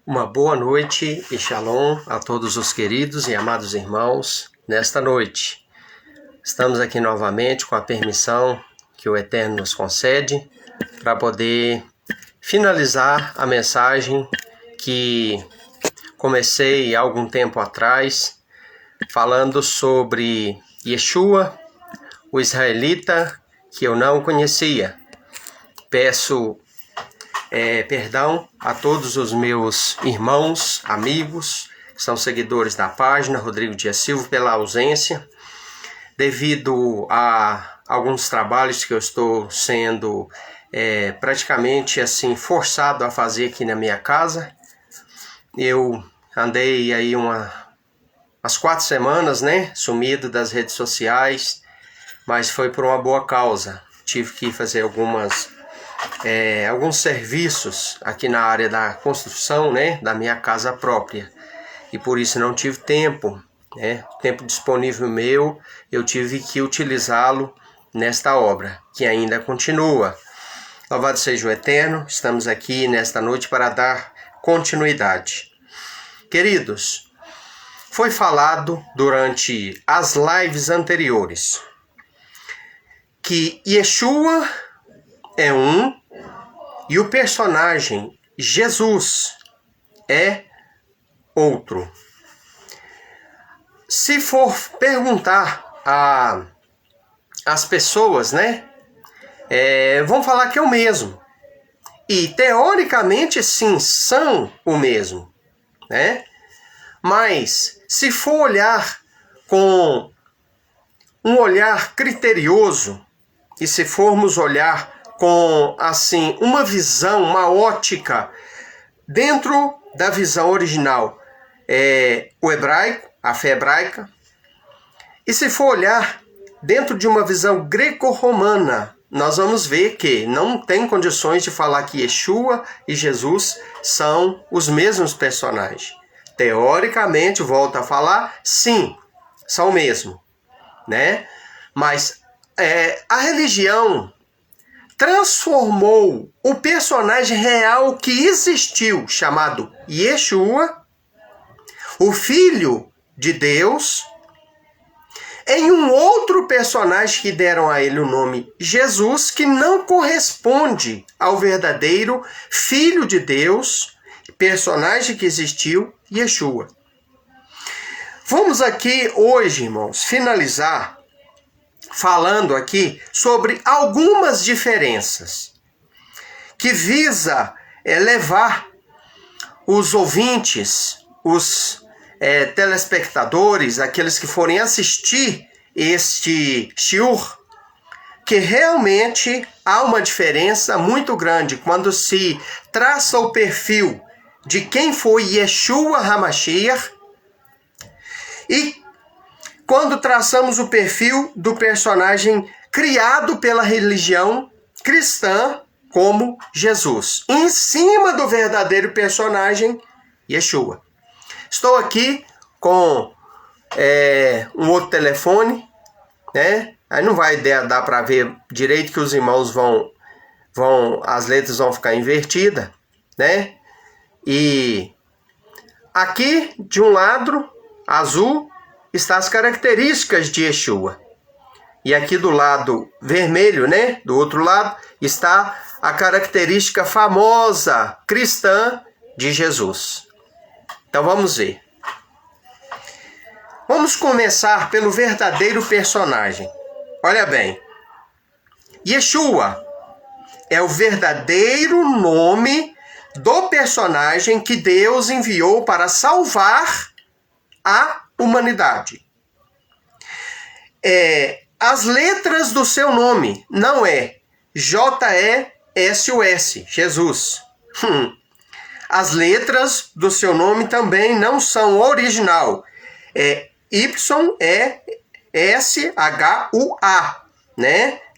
Uma boa noite e shalom a todos os queridos e amados irmãos nesta noite. Estamos aqui novamente com a permissão que o Eterno nos concede para poder finalizar a mensagem que comecei há algum tempo atrás, falando sobre Yeshua, o israelita que eu não conhecia. Peço perdão a todos os meus irmãos, amigos, que são seguidores da página, Rodrigo Dias Silva, pela ausência, devido a alguns trabalhos que eu estou sendo praticamente assim forçado a fazer aqui na minha casa. Eu andei aí umas 4 semanas, sumido das redes sociais, mas foi por uma boa causa. Tive que fazer alguns serviços aqui na área da construção, da minha casa própria, e por isso não tive tempo, tempo disponível meu, eu tive que utilizá-lo nesta obra, que ainda continua. Louvado seja o Eterno, estamos aqui nesta noite para dar continuidade. Queridos, foi falado durante as lives anteriores que Yeshua é um e o personagem Jesus é outro. Se for perguntar às pessoas, vão falar que é o mesmo. E teoricamente sim, são o mesmo, Mas se for olhar com um olhar criterioso, e se formos olhar com assim uma visão, uma ótica dentro da visão original, o hebraico, a fé hebraica, e se for olhar dentro de uma visão greco-romana, nós vamos ver que não tem condições de falar que Yeshua e Jesus são os mesmos personagens. Teoricamente, volto a falar, sim, são o mesmo, Mas a religião transformou o personagem real que existiu, chamado Yeshua, o Filho de Deus, em um outro personagem que deram a ele o nome Jesus, que não corresponde ao verdadeiro Filho de Deus, personagem que existiu, Yeshua. Vamos aqui hoje, irmãos, finalizar falando aqui sobre algumas diferenças que visa levar os ouvintes, os telespectadores, aqueles que forem assistir este shiur, que realmente há uma diferença muito grande quando se traça o perfil de quem foi Yeshua HaMashiach e quando traçamos o perfil do personagem criado pela religião cristã como Jesus, em cima do verdadeiro personagem Yeshua. Estou aqui com um outro telefone, Aí não vai dar para ver direito que os irmãos as letras vão ficar invertidas, E aqui de um lado, azul, está as características de Yeshua. E aqui do lado vermelho, do outro lado, está a característica famosa cristã de Jesus. Então vamos ver. Vamos começar pelo verdadeiro personagem. Olha bem. Yeshua é o verdadeiro nome do personagem que Deus enviou para salvar a humanidade. As letras do seu nome não é J-E-S-U-S, Jesus. As letras do seu nome também não são original. Y-E-S-H-U-A,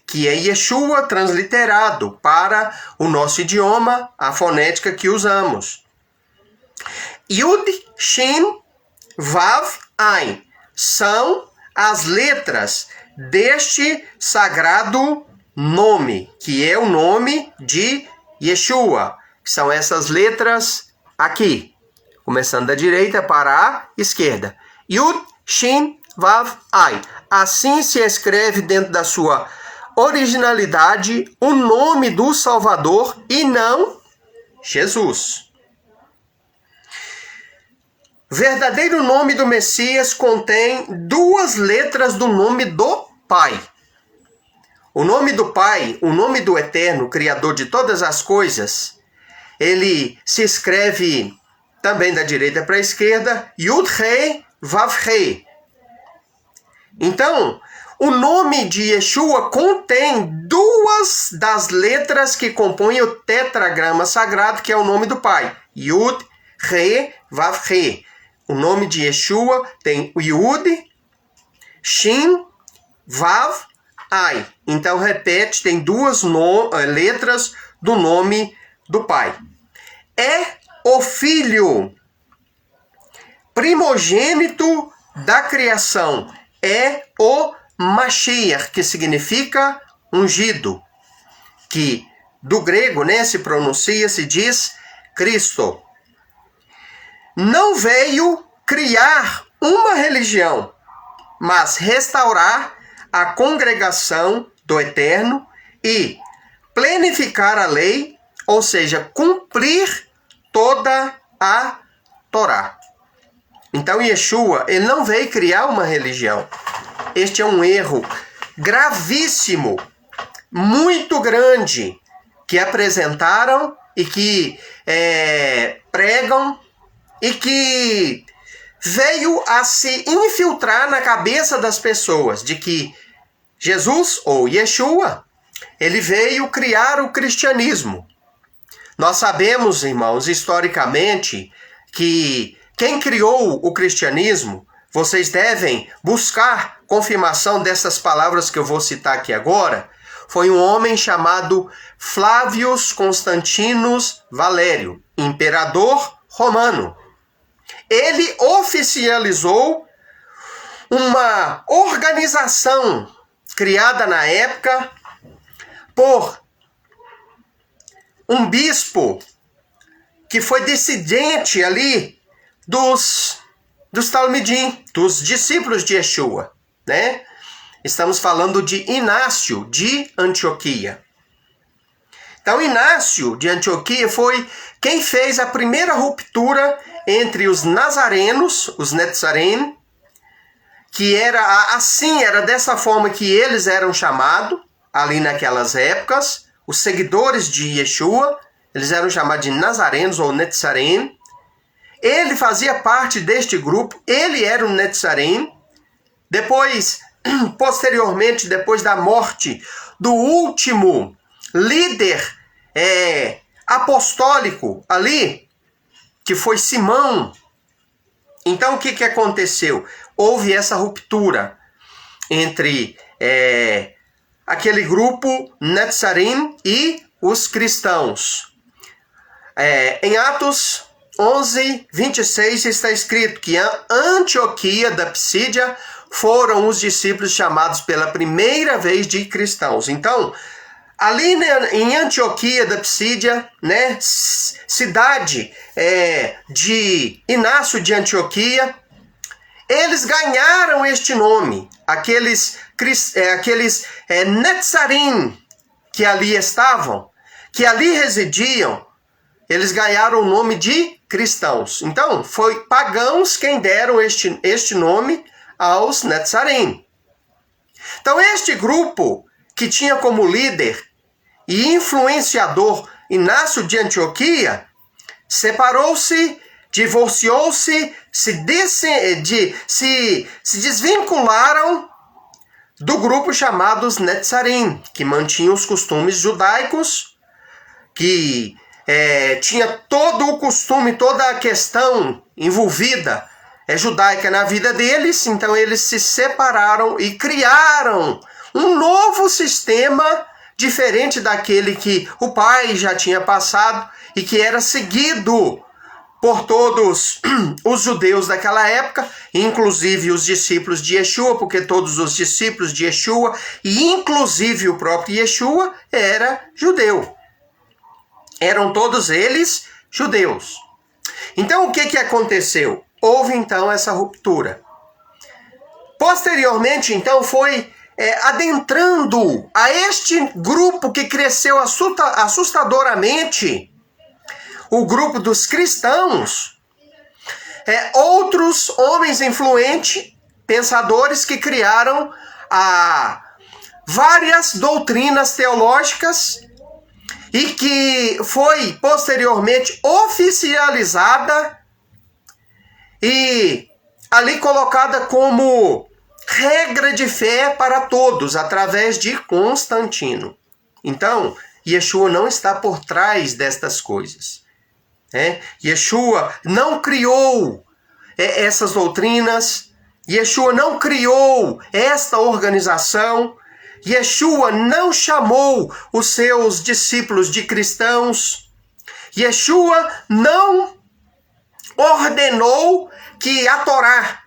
que é Yeshua transliterado para o nosso idioma, a fonética que usamos. Yud, Shin, Vav, Ain são as letras deste sagrado nome, que é o nome de Yeshua. São essas letras aqui, começando da direita para a esquerda. Yud, Shin, Vav, Ai. Assim se escreve dentro da sua originalidade o nome do Salvador e não Jesus. Verdadeiro nome do Messias contém 2 letras do nome do Pai. O nome do Pai, o nome do Eterno, Criador de todas as coisas, ele se escreve também da direita para a esquerda, Yud-Hei, Vav-Hei. Então, o nome de Yeshua contém 2 das letras que compõem o tetragrama sagrado, que é o nome do Pai. Yud-Hei, Vav-Hei. O nome de Yeshua tem o Yud, Shin, Vav, Ai. Então, repete, tem 2 letras do nome do Pai. É o Filho primogênito da criação. É o Mashiach, que significa ungido. Que do grego, se pronuncia, se diz Cristo. Não veio criar uma religião, mas restaurar a congregação do Eterno e plenificar a lei, ou seja, cumprir toda a Torá. Então Yeshua, ele não veio criar uma religião. Este é um erro gravíssimo, muito grande, que apresentaram e que pregam e que veio a se infiltrar na cabeça das pessoas de que Jesus, ou Yeshua, ele veio criar o cristianismo. Nós sabemos, irmãos, historicamente, que quem criou o cristianismo, vocês devem buscar confirmação dessas palavras que eu vou citar aqui agora, foi um homem chamado Flávios Constantinos Valério, imperador romano. Ele oficializou uma organização criada na época por um bispo que foi dissidente ali dos Talmidim, dos discípulos de Yeshua, né? Estamos falando de Inácio de Antioquia. Então, Inácio de Antioquia foi quem fez a primeira ruptura entre os nazarenos, os Netzarim, que era dessa forma que eles eram chamados, ali naquelas épocas, os seguidores de Yeshua, eles eram chamados de nazarenos ou Netzarim. Ele fazia parte deste grupo, ele era um Netzarim. Depois, posteriormente, depois da morte do último líder apostólico ali, que foi Simão. Então, o que aconteceu? Houve essa ruptura entre aquele grupo Netzarim e os cristãos. Em Atos 11, 26 está escrito que a Antioquia da Psídia foram os discípulos chamados pela primeira vez de cristãos. Então, ali em Antioquia da Psídia, cidade de Inácio de Antioquia, eles ganharam este nome. Aqueles Netzarim que ali estavam, que ali residiam, eles ganharam o nome de cristãos. Então, foi pagãos quem deram este nome aos Netzarim. Então, este grupo que tinha como líder e influenciador Inácio de Antioquia, separou-se, divorciou-se, se desvincularam do grupo chamado os Netzarim, que mantinham os costumes judaicos, que tinha todo o costume, toda a questão envolvida judaica na vida deles. Então eles se separaram e criaram um novo sistema diferente daquele que o pai já tinha passado e que era seguido por todos os judeus daquela época, inclusive os discípulos de Yeshua, porque todos os discípulos de Yeshua, e inclusive o próprio Yeshua, era judeu. Eram todos eles judeus. Então, o que aconteceu? Houve, então, essa ruptura. Posteriormente, então, foi adentrando a este grupo que cresceu assustadoramente, o grupo dos cristãos, outros homens influentes, pensadores que criaram várias doutrinas teológicas e que foi posteriormente oficializada e ali colocada como regra de fé para todos, através de Constantino. Então, Yeshua não está por trás destas coisas. Yeshua não criou essas doutrinas, Yeshua não criou esta organização, Yeshua não chamou os seus discípulos de cristãos, Yeshua não ordenou que a Torá,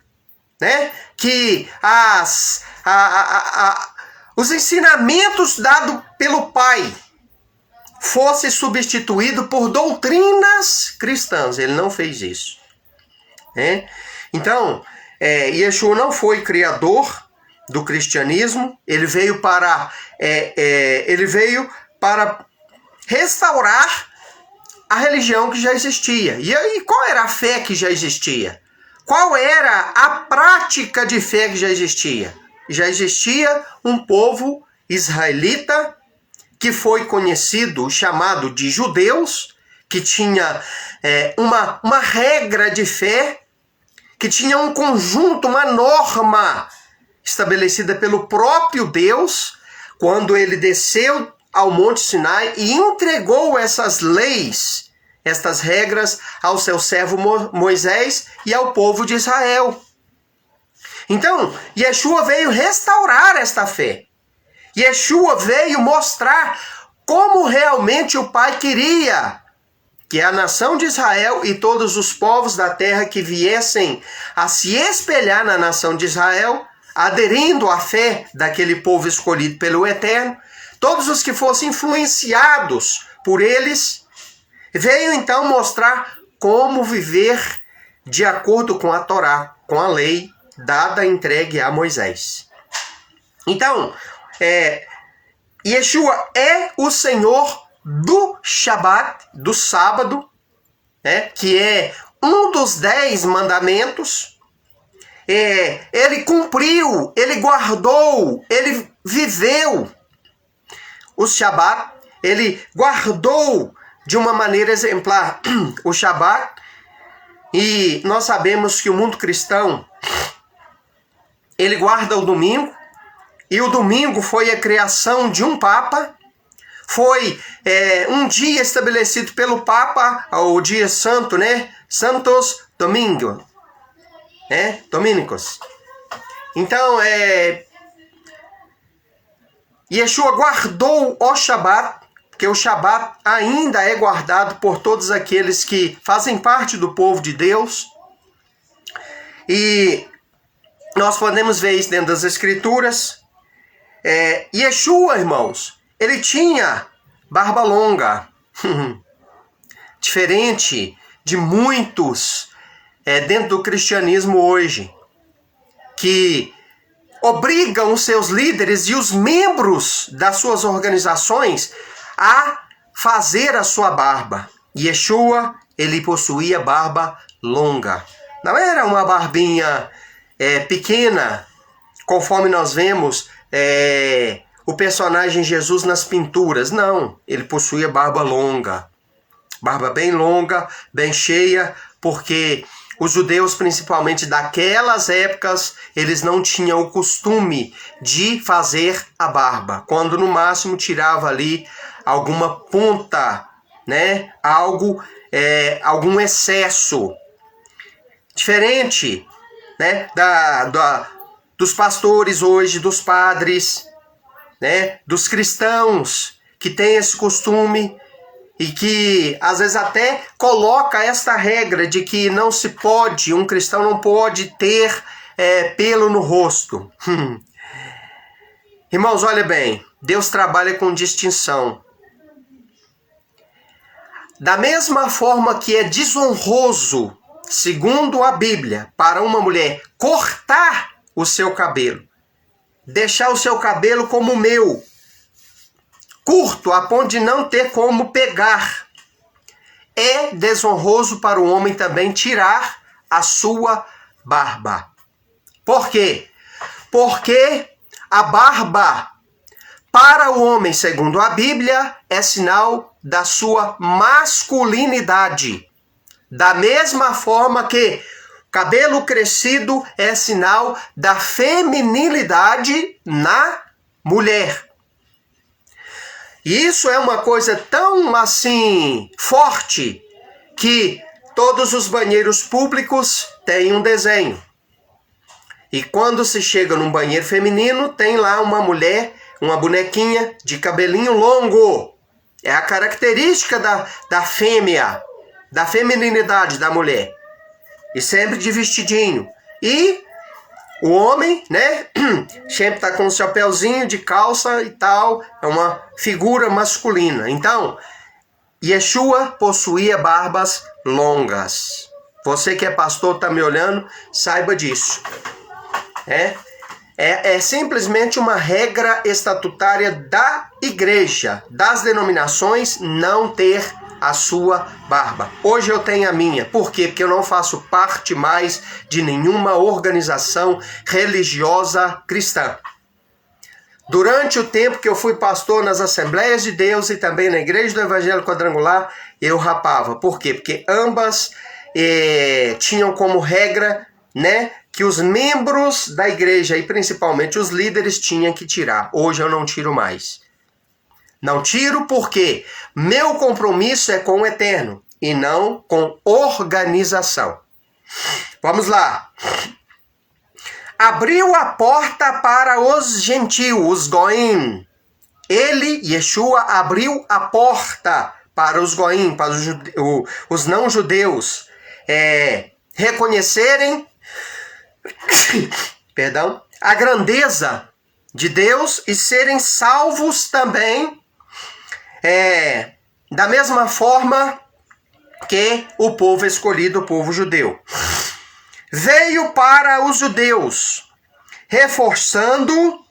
que os ensinamentos dados pelo Pai fosse substituído por doutrinas cristãs. Ele não fez isso. Então, Yeshua não foi criador do cristianismo. Ele veio para restaurar a religião que já existia. E aí, qual era a fé que já existia? Qual era a prática de fé que já existia? Já existia um povo israelita que foi conhecido, chamado de judeus, que tinha uma regra de fé, que tinha um conjunto, uma norma estabelecida pelo próprio Deus, quando ele desceu ao Monte Sinai e entregou essas leis, estas regras ao seu servo Moisés e ao povo de Israel. Então, Yeshua veio restaurar esta fé. Yeshua veio mostrar como realmente o Pai queria que a nação de Israel e todos os povos da terra que viessem a se espelhar na nação de Israel, aderindo à fé daquele povo escolhido pelo Eterno, todos os que fossem influenciados por eles, veio então mostrar como viver de acordo com a Torá, com a lei dada, entregue a Moisés. Então, Yeshua é o Senhor do Shabat, do sábado, que é um dos 10 mandamentos. Ele cumpriu, ele guardou, ele viveu o Shabat, ele guardou de uma maneira exemplar o Shabat. E nós sabemos que o mundo cristão, ele guarda o domingo, e o domingo foi a criação de um Papa, foi um dia estabelecido pelo Papa, o dia santo, Santos Domingo, Dominicos. Então, Yeshua guardou o Shabat, porque o Shabat ainda é guardado por todos aqueles que fazem parte do povo de Deus. E nós podemos ver isso dentro das Escrituras. Yeshua, irmãos, ele tinha barba longa. Diferente de muitos dentro do cristianismo hoje, que obrigam os seus líderes e os membros das suas organizações a fazer a sua barba. Yeshua, ele possuía barba longa. Não era uma barbinha pequena, conforme nós vemos o personagem Jesus nas pinturas. Não, ele possuía barba longa. Barba bem longa, bem cheia, porque os judeus, principalmente daquelas épocas, eles não tinham o costume de fazer a barba. Quando no máximo tirava ali alguma ponta, algum excesso. Diferente, dos pastores hoje, dos padres, dos cristãos que têm esse costume e que às vezes até coloca esta regra de que não se pode, um cristão não pode ter pelo no rosto. Irmãos, olha bem, Deus trabalha com distinção. Da mesma forma que é desonroso, segundo a Bíblia, para uma mulher cortar o seu cabelo, deixar o seu cabelo como o meu, curto, a ponto de não ter como pegar, é desonroso para o homem também tirar a sua barba. Por quê? Porque a barba, para o homem, segundo a Bíblia, é sinal da sua masculinidade. Da mesma forma que cabelo crescido é sinal da feminilidade na mulher. E isso é uma coisa tão assim forte que todos os banheiros públicos têm um desenho. E quando se chega num banheiro feminino, tem lá uma mulher, uma bonequinha de cabelinho longo. É a característica da fêmea, da feminilidade da mulher. E sempre de vestidinho. E o homem, né, sempre tá com um chapéuzinho de calça e tal. É uma figura masculina. Então, Yeshua possuía barbas longas. Você que é pastor, tá me olhando, saiba disso. É simplesmente uma regra estatutária da igreja, das denominações, não ter a sua barba. Hoje eu tenho a minha. Por quê? Porque eu não faço parte mais de nenhuma organização religiosa cristã. Durante o tempo que eu fui pastor nas Assembleias de Deus e também na Igreja do Evangelho Quadrangular, eu rapava. Por quê? Porque ambas tinham como regra, né, que os membros da igreja e principalmente os líderes tinham que tirar. Hoje eu não tiro mais. Não tiro porque meu compromisso é com o eterno e não com organização. Vamos lá. Abriu a porta para os gentios, os goim. Ele, Yeshua, abriu a porta para os goim, para os não-judeus reconhecerem perdão, a grandeza de Deus e serem salvos também, da mesma forma que o povo escolhido, o povo judeu. Veio para os judeus, reforçando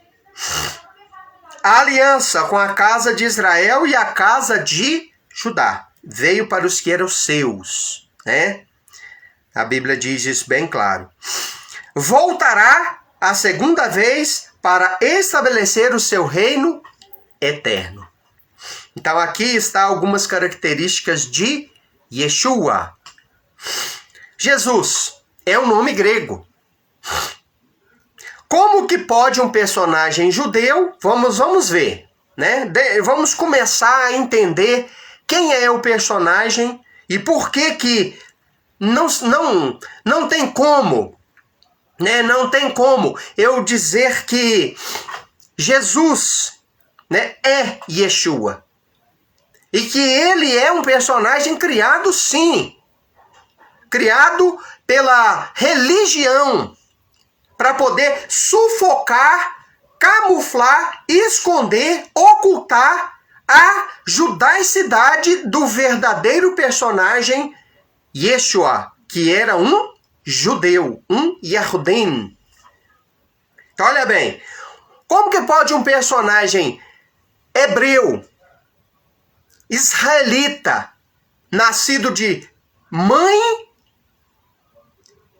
a aliança com a casa de Israel e a casa de Judá. Veio para os que eram seus, né? A Bíblia diz isso bem claro. Voltará a segunda vez para estabelecer o seu reino eterno. Então aqui está algumas características de Yeshua. Jesus é um nome grego. Como que pode um personagem judeu? Vamos ver, né? Vamos começar a entender quem é o personagem e por que não tem como, né? Não tem como eu dizer que Jesus, né, é Yeshua. E que ele é um personagem criado, sim. Criado pela religião. Para poder sufocar, camuflar, esconder, ocultar a judaicidade do verdadeiro personagem Yeshua, que era um judeu, um Yahudim. Então, olha bem, como que pode um personagem hebreu, israelita, nascido de mãe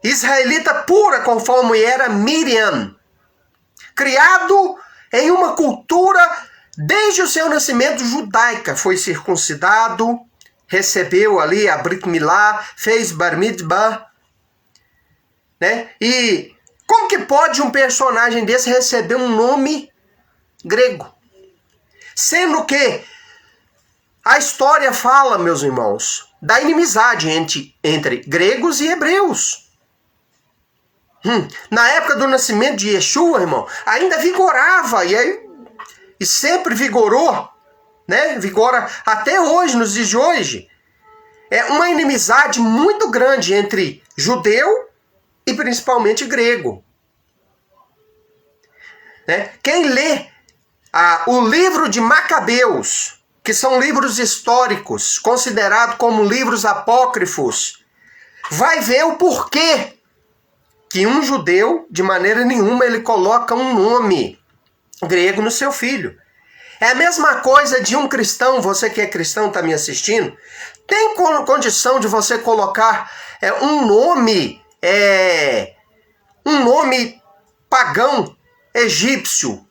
israelita pura, conforme era Miriam, criado em uma cultura desde o seu nascimento judaica, foi circuncidado, recebeu ali a Brit Milá, fez Bar Mitzvah, né? E como que pode um personagem desse receber um nome grego? Sendo que a história fala, meus irmãos, da inimizade entre gregos e hebreus. Na época do nascimento de Yeshua, irmão, ainda vigorava, e sempre vigorou, né? Vigora até hoje, nos dias de hoje. É uma inimizade muito grande entre judeu e principalmente grego. Né? Quem lê o livro de Macabeus, que são livros históricos, considerados como livros apócrifos, vai ver o porquê que um judeu, de maneira nenhuma, ele coloca um nome grego no seu filho. É a mesma coisa de um cristão, você que é cristão, está me assistindo, tem condição de você colocar um nome pagão, egípcio,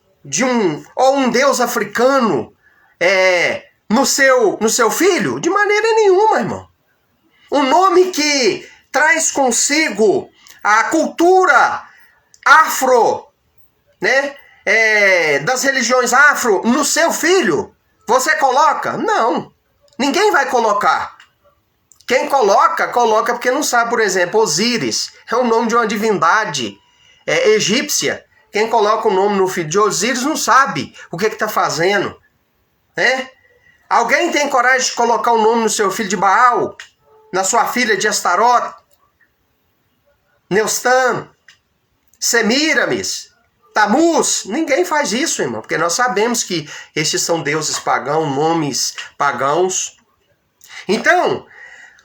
ou um deus africano, no seu filho? De maneira nenhuma, irmão. Um nome que traz consigo a cultura afro, né? Das religiões afro no seu filho, você coloca? Não. Ninguém vai colocar. Quem coloca porque não sabe. Por exemplo, Osíris é o nome de uma divindade egípcia. Quem coloca o nome no filho de Osíris não sabe o que está fazendo. Alguém tem coragem de colocar o nome no seu filho de Baal? Na sua filha de Astarote? Neustã? Semíramis? Tamuz? Ninguém faz isso, irmão, porque nós sabemos que estes são deuses pagãos, nomes pagãos. Então,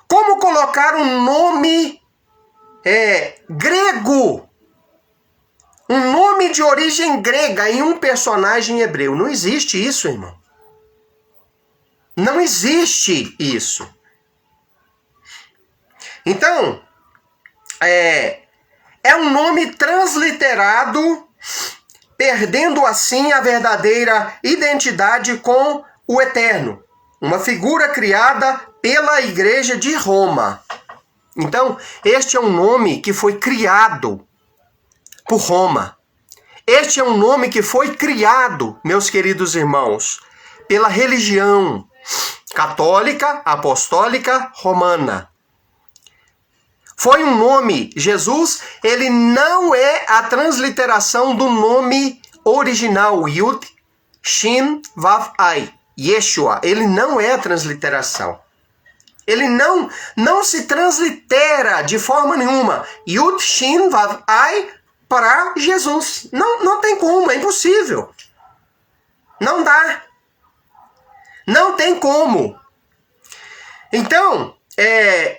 como colocar um nome grego, um nome de origem grega em um personagem hebreu? Não existe isso, irmão. Não existe isso. Então, é um nome transliterado, perdendo assim a verdadeira identidade com o Eterno. Uma figura criada pela Igreja de Roma. Então, este é um nome que foi criado por Roma. Este é um nome que foi criado, meus queridos irmãos, pela religião católica, apostólica, romana. Foi um nome, Jesus, ele não é a transliteração do nome original, Yud, Shin, Vav, Ai, Yeshua. Ele não é a transliteração. Ele não se translitera de forma nenhuma, Yud, Shin, Vav, Ai, para Jesus. Não tem como, é impossível. Não dá. Não tem como. Então,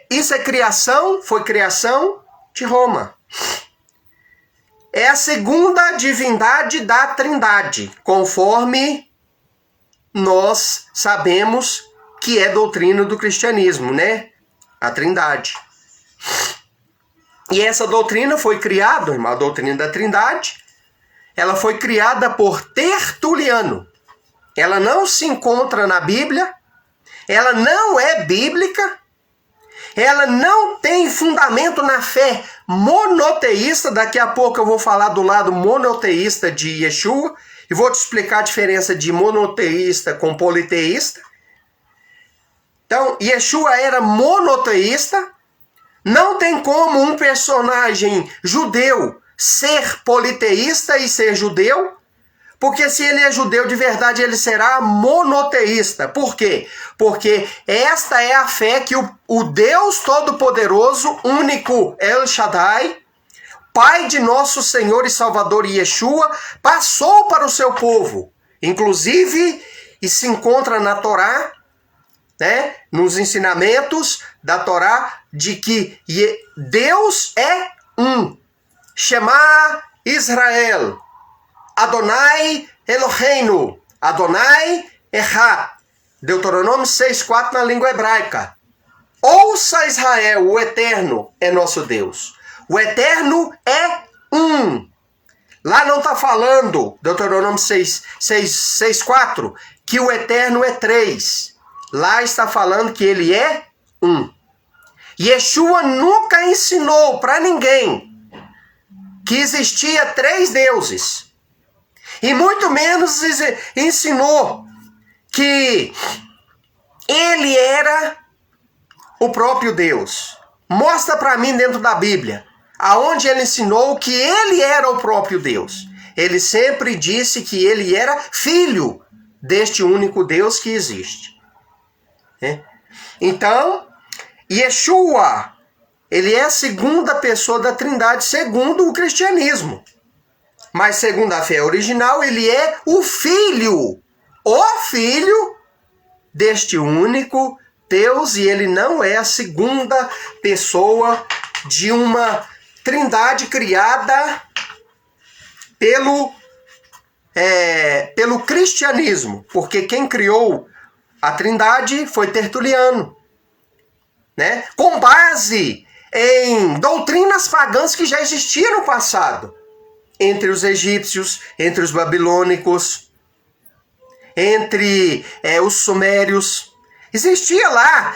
isso é criação, foi criação de Roma. É a segunda divindade da Trindade, conforme nós sabemos que é doutrina do cristianismo, né? A Trindade. E essa doutrina foi criada, irmão, a doutrina da Trindade, ela foi criada por Tertuliano. Ela não se encontra na Bíblia, ela não é bíblica, ela não tem fundamento na fé monoteísta. Daqui a pouco eu vou falar do lado monoteísta de Yeshua e vou te explicar a diferença de monoteísta com politeísta. Então, Yeshua era monoteísta. Não tem como um personagem judeu ser politeísta e ser judeu, porque se ele é judeu de verdade, ele será monoteísta. Por quê? Porque esta é a fé que o Deus Todo-Poderoso, único El Shaddai, Pai de nosso Senhor e Salvador Yeshua, passou para o seu povo. Inclusive, e se encontra na Torá, né, nos ensinamentos da Torá, de que Deus é um. Shema Israel. Adonai Eloheinu, Adonai Echad. Deuteronômio 6,4 na língua hebraica. Ouça Israel, o Eterno é nosso Deus. O Eterno é um. Lá não está falando, Deuteronômio 6,4, que o Eterno é três. Lá está falando que ele é um. Yeshua nunca ensinou para ninguém que existia três deuses. E muito menos ensinou que ele era o próprio Deus. Mostra para mim dentro da Bíblia aonde ele ensinou que ele era o próprio Deus. Ele sempre disse que ele era filho deste único Deus que existe. Então, Yeshua, ele é a segunda pessoa da Trindade segundo o cristianismo. Mas segundo a fé original, ele é o Filho deste único Deus e ele não é a segunda pessoa de uma trindade criada pelo cristianismo, porque quem criou a trindade foi Tertuliano, né? Com base em doutrinas pagãs que já existiam no passado, entre os egípcios, entre os babilônicos, entre os sumérios. Existia lá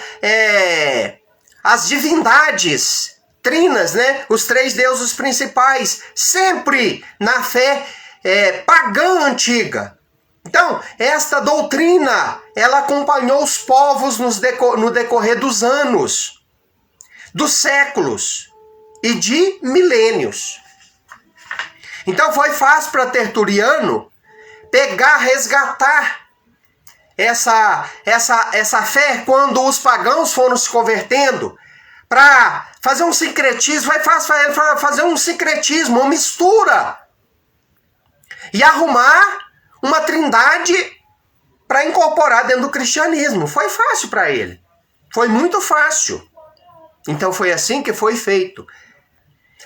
as divindades trinas, né? Os três deuses principais, sempre na fé pagã antiga. Então, esta doutrina, ela acompanhou os povos no decorrer dos anos, dos séculos e de milênios. Então foi fácil para Tertuliano resgatar essa fé quando os pagãos foram se convertendo, para fazer um sincretismo. Foi fácil para ele fazer um sincretismo, uma mistura, e arrumar uma trindade para incorporar dentro do cristianismo. Foi fácil para ele. Foi muito fácil. Então foi assim que foi feito.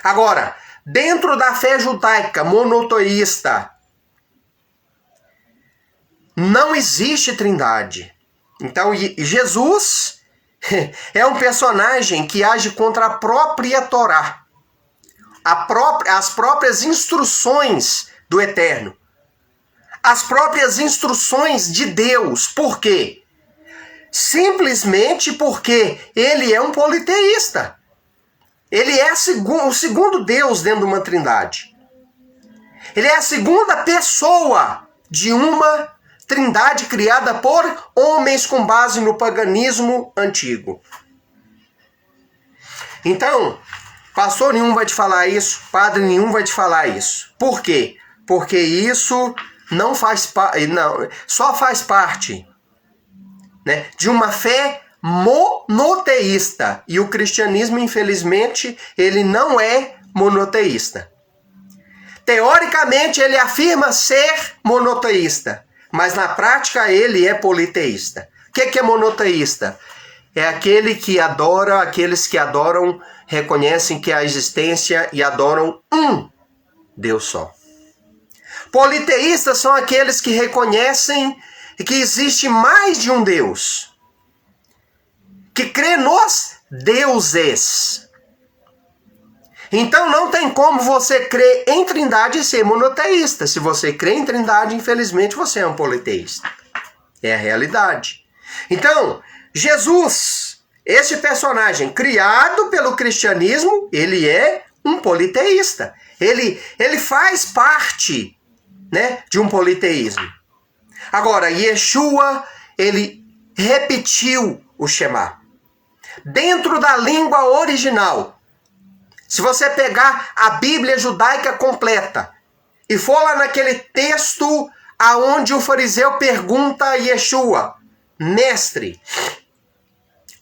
Agora, dentro da fé judaica monoteísta, não existe trindade. Então Jesus é um personagem que age contra a própria Torá, as próprias instruções do Eterno, as próprias instruções de Deus. Por quê? Simplesmente porque ele é um politeísta. Ele é o segundo Deus dentro de uma trindade. Ele é a segunda pessoa de uma trindade criada por homens com base no paganismo antigo. Então, pastor nenhum vai te falar isso, padre nenhum vai te falar isso. Por quê? Porque isso só faz parte, né, de uma fé monoteísta. E o cristianismo, infelizmente, ele não é monoteísta. Teoricamente, ele afirma ser monoteísta, mas na prática ele é politeísta. O que é monoteísta? É aqueles que adoram, reconhecem que há existência e adoram um Deus só. Politeístas são aqueles que reconhecem que existe mais de um Deus, que crê nos deuses. Então não tem como você crer em trindade e ser monoteísta. Se você crê em trindade, infelizmente você é um politeísta. É a realidade. Então, Jesus, esse personagem criado pelo cristianismo, ele é um politeísta. Ele faz parte, né, de um politeísmo. Agora, Yeshua, ele repetiu o Shema. Dentro da língua original. Se você pegar a Bíblia judaica completa e for lá naquele texto aonde o fariseu pergunta a Yeshua: mestre,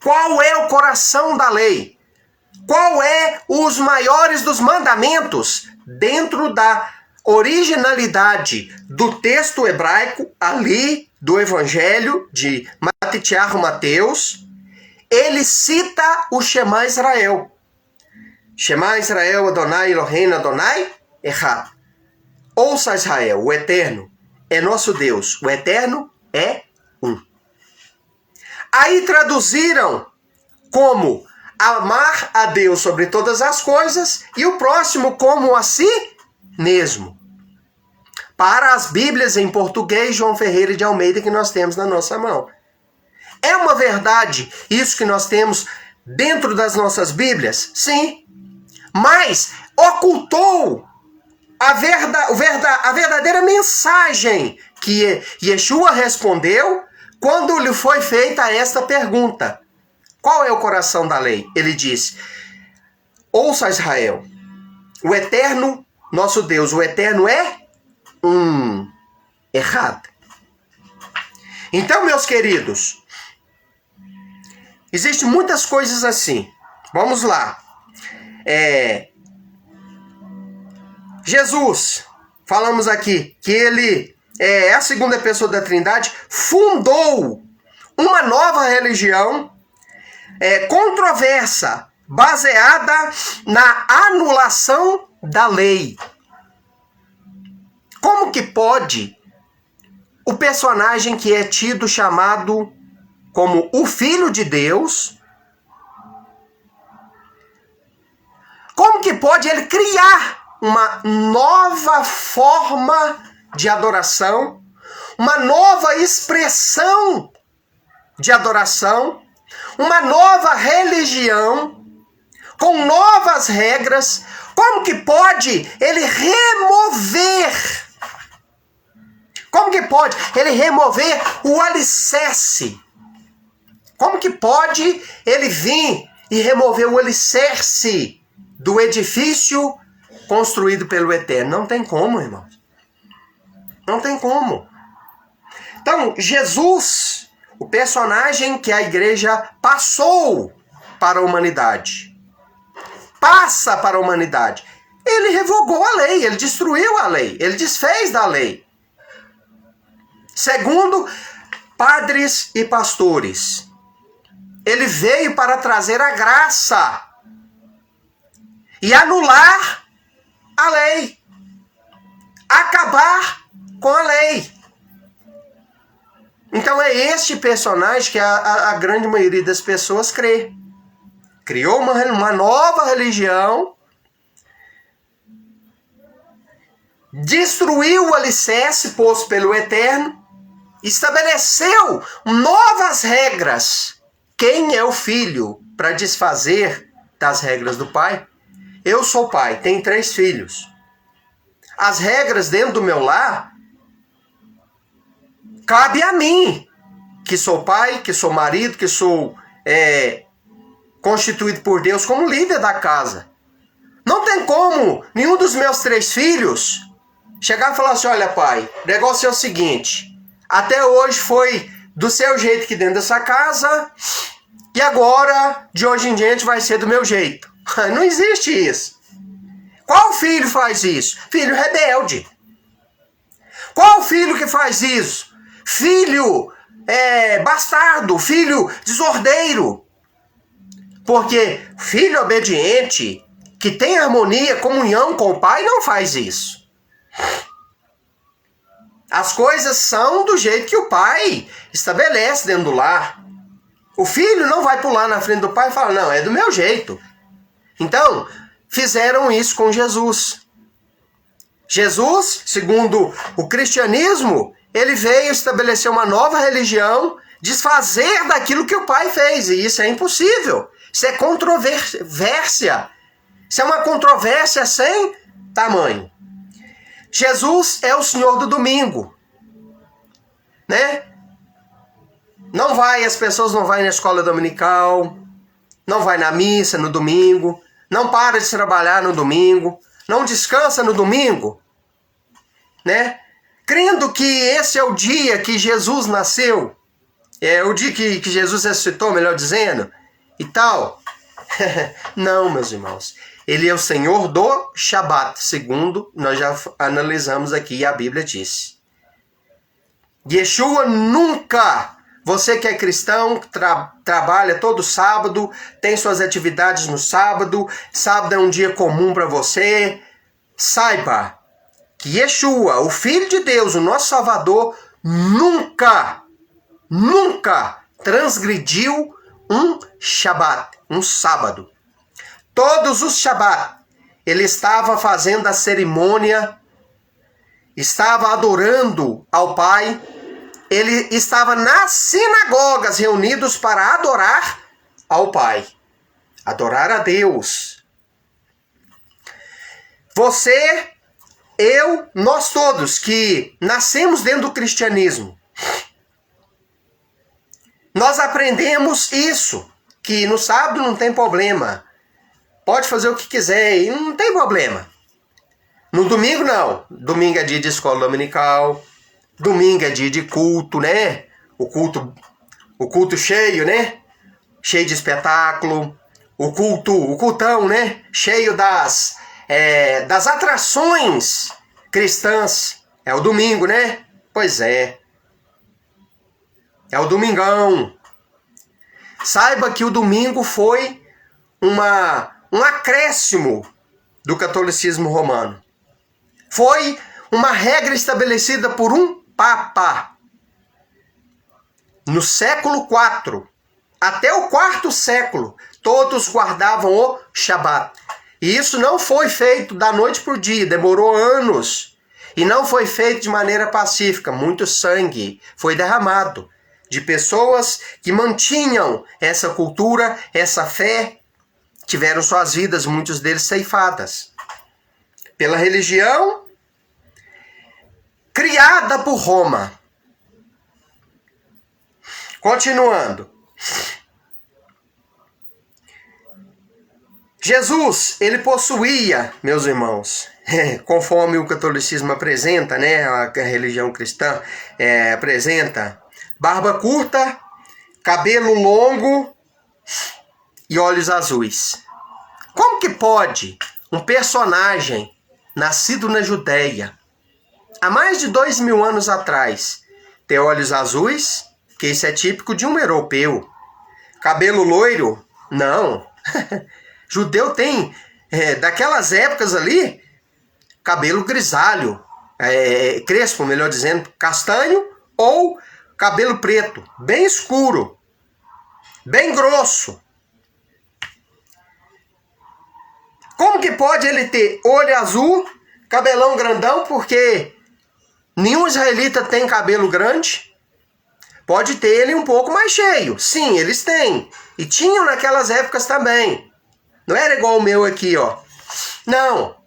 qual é o coração da lei? Qual é os maiores dos mandamentos? Dentro da originalidade do texto hebraico, ali do Evangelho de Mateus, ele cita o Shema Israel. Shema Israel, Adonai Eloheinu, Adonai Echad. Ouça Israel, o Eterno é nosso Deus, o Eterno é um. Aí traduziram como amar a Deus sobre todas as coisas e o próximo como a si mesmo. Para as Bíblias em português, João Ferreira de Almeida, que nós temos na nossa mão. É uma verdade isso que nós temos dentro das nossas Bíblias? Sim. Mas ocultou a verdadeira mensagem que Yeshua respondeu quando lhe foi feita esta pergunta. Qual é o coração da lei? Ele disse: ouça Israel, o Eterno, nosso Deus, o Eterno é errado. Então, meus queridos, existem muitas coisas assim. Vamos lá. Jesus, falamos aqui que ele é a segunda pessoa da Trindade, fundou uma nova religião controversa, baseada na anulação da lei. Como que pode o personagem que é tido chamado como o Filho de Deus, como que pode ele criar uma nova forma de adoração, uma nova expressão de adoração, uma nova religião, com novas regras? Como que pode ele remover? Como que pode ele remover o alicerce? Como que pode ele vir e remover o alicerce do edifício construído pelo Eterno? Não tem como, irmãos. Não tem como. Então, Jesus, o personagem que a igreja passou para a humanidade, passa para a humanidade. Ele revogou a lei, ele destruiu a lei, ele desfez da lei. Segundo padres e pastores, ele veio para trazer a graça e anular a lei, acabar com a lei. Então é este personagem que a grande maioria das pessoas crê. Criou uma nova religião, destruiu o alicerce posto pelo Eterno, estabeleceu novas regras. Quem é o filho para desfazer das regras do pai? Eu sou pai, tenho 3 filhos. As regras dentro do meu lar cabe a mim, que sou pai, que sou marido, que sou constituído por Deus como líder da casa. Não tem como nenhum dos meus 3 filhos chegar e falar assim: olha pai, o negócio é o seguinte, até hoje foi do seu jeito aqui dentro dessa casa, e agora, de hoje em diante, vai ser do meu jeito. Não existe isso. Qual filho faz isso? Filho rebelde. Qual filho que faz isso? Filho bastardo, filho desordeiro. Porque filho obediente, que tem harmonia, comunhão com o pai, não faz isso. As coisas são do jeito que o pai estabelece dentro do lar. O filho não vai pular na frente do pai e falar: não, é do meu jeito. Então, fizeram isso com Jesus. Jesus, segundo o cristianismo, ele veio estabelecer uma nova religião, desfazer daquilo que o pai fez. E isso é impossível. Isso é controvérsia. Isso é uma controvérsia sem tamanho. Jesus é o Senhor do domingo, né? As pessoas não vão na escola dominical, não vai na missa no domingo, não para de trabalhar no domingo, não descansa no domingo, né? Crendo que esse é o dia que Jesus nasceu, é o dia que Jesus ressuscitou, melhor dizendo, e tal. Não, meus irmãos. Ele é o Senhor do Shabat, segundo nós já analisamos aqui e a Bíblia diz. Yeshua nunca, você que é cristão, trabalha todo sábado, tem suas atividades no sábado, sábado é um dia comum para você, saiba que Yeshua, o Filho de Deus, o nosso Salvador, nunca transgrediu um Shabat, um sábado. Todos os Shabat, ele estava fazendo a cerimônia, estava adorando ao Pai, ele estava nas sinagogas reunidos para adorar ao Pai, adorar a Deus. Você, eu, nós todos que nascemos dentro do cristianismo, nós aprendemos isso, que no sábado não tem problema. Pode fazer o que quiser e não tem problema. No domingo não. Domingo é dia de escola dominical. Domingo é dia de culto, né? O culto cheio, né? Cheio de espetáculo. O cultão, né? Cheio das atrações cristãs. É o domingo, né? Pois é. É o domingão. Saiba que o domingo foi um acréscimo do catolicismo romano. Foi uma regra estabelecida por um papa. No século IV, até o quarto século, todos guardavam o Shabat. E isso não foi feito da noite para o dia, demorou anos. E não foi feito de maneira pacífica. Muito sangue foi derramado de pessoas que mantinham essa cultura, essa fé, tiveram suas vidas, muitos deles ceifadas pela religião criada por Roma. Continuando. Jesus, ele possuía, meus irmãos, conforme o catolicismo apresenta, né, a religião cristã apresenta, barba curta, cabelo longo e olhos azuis. Como que pode um personagem nascido na Judéia, há mais de 2000 anos atrás, ter olhos azuis? Que isso é típico de um europeu. Cabelo loiro? Não. Judeu tem, daquelas épocas ali, cabelo grisalho, crespo, melhor dizendo, castanho, ou cabelo preto, bem escuro, bem grosso. Como que pode ele ter olho azul, cabelão grandão, porque nenhum israelita tem cabelo grande? Pode ter ele um pouco mais cheio. Sim, eles têm. E tinham naquelas épocas também. Não era igual o meu aqui, ó. Não.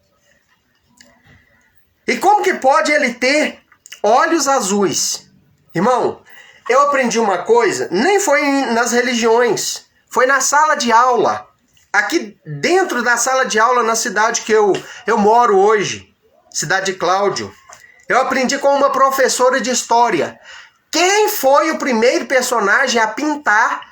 E como que pode ele ter olhos azuis? Irmão, eu aprendi uma coisa, nem foi nas religiões, foi na sala de aula. Aqui dentro da sala de aula na cidade que eu moro hoje, cidade de Cláudio. Eu aprendi com uma professora de história. Quem foi o primeiro personagem a pintar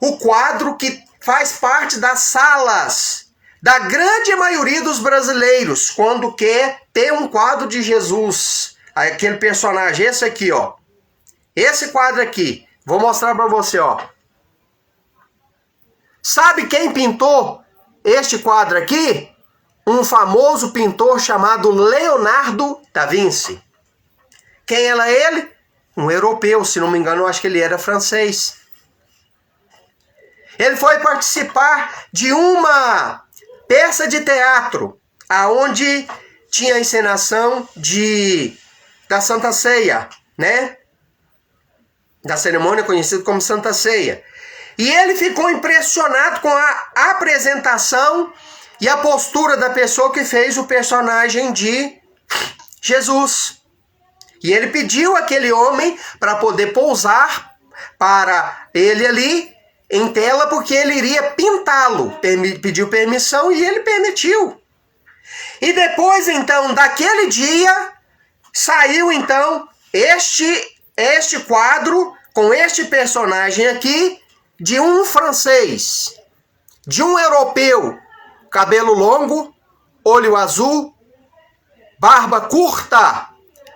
o quadro que faz parte das salas da grande maioria dos brasileiros quando quer ter um quadro de Jesus? Aquele personagem, esse aqui, ó. Esse quadro aqui. Vou mostrar para você, ó. Sabe quem pintou este quadro aqui? Um famoso pintor chamado Leonardo da Vinci. Quem era ele? Um europeu, se não me engano, eu acho que ele era francês. Ele foi participar de uma peça de teatro, aonde tinha a encenação da Santa Ceia, né? Da cerimônia conhecida como Santa Ceia. E ele ficou impressionado com a apresentação e a postura da pessoa que fez o personagem de Jesus. E ele pediu aquele homem para poder pousar para ele ali em tela, porque ele iria pintá-lo. Pediu permissão e ele permitiu. E depois, então, daquele dia, saiu, então, este quadro com este personagem aqui de um francês, de um europeu, cabelo longo, olho azul, barba curta,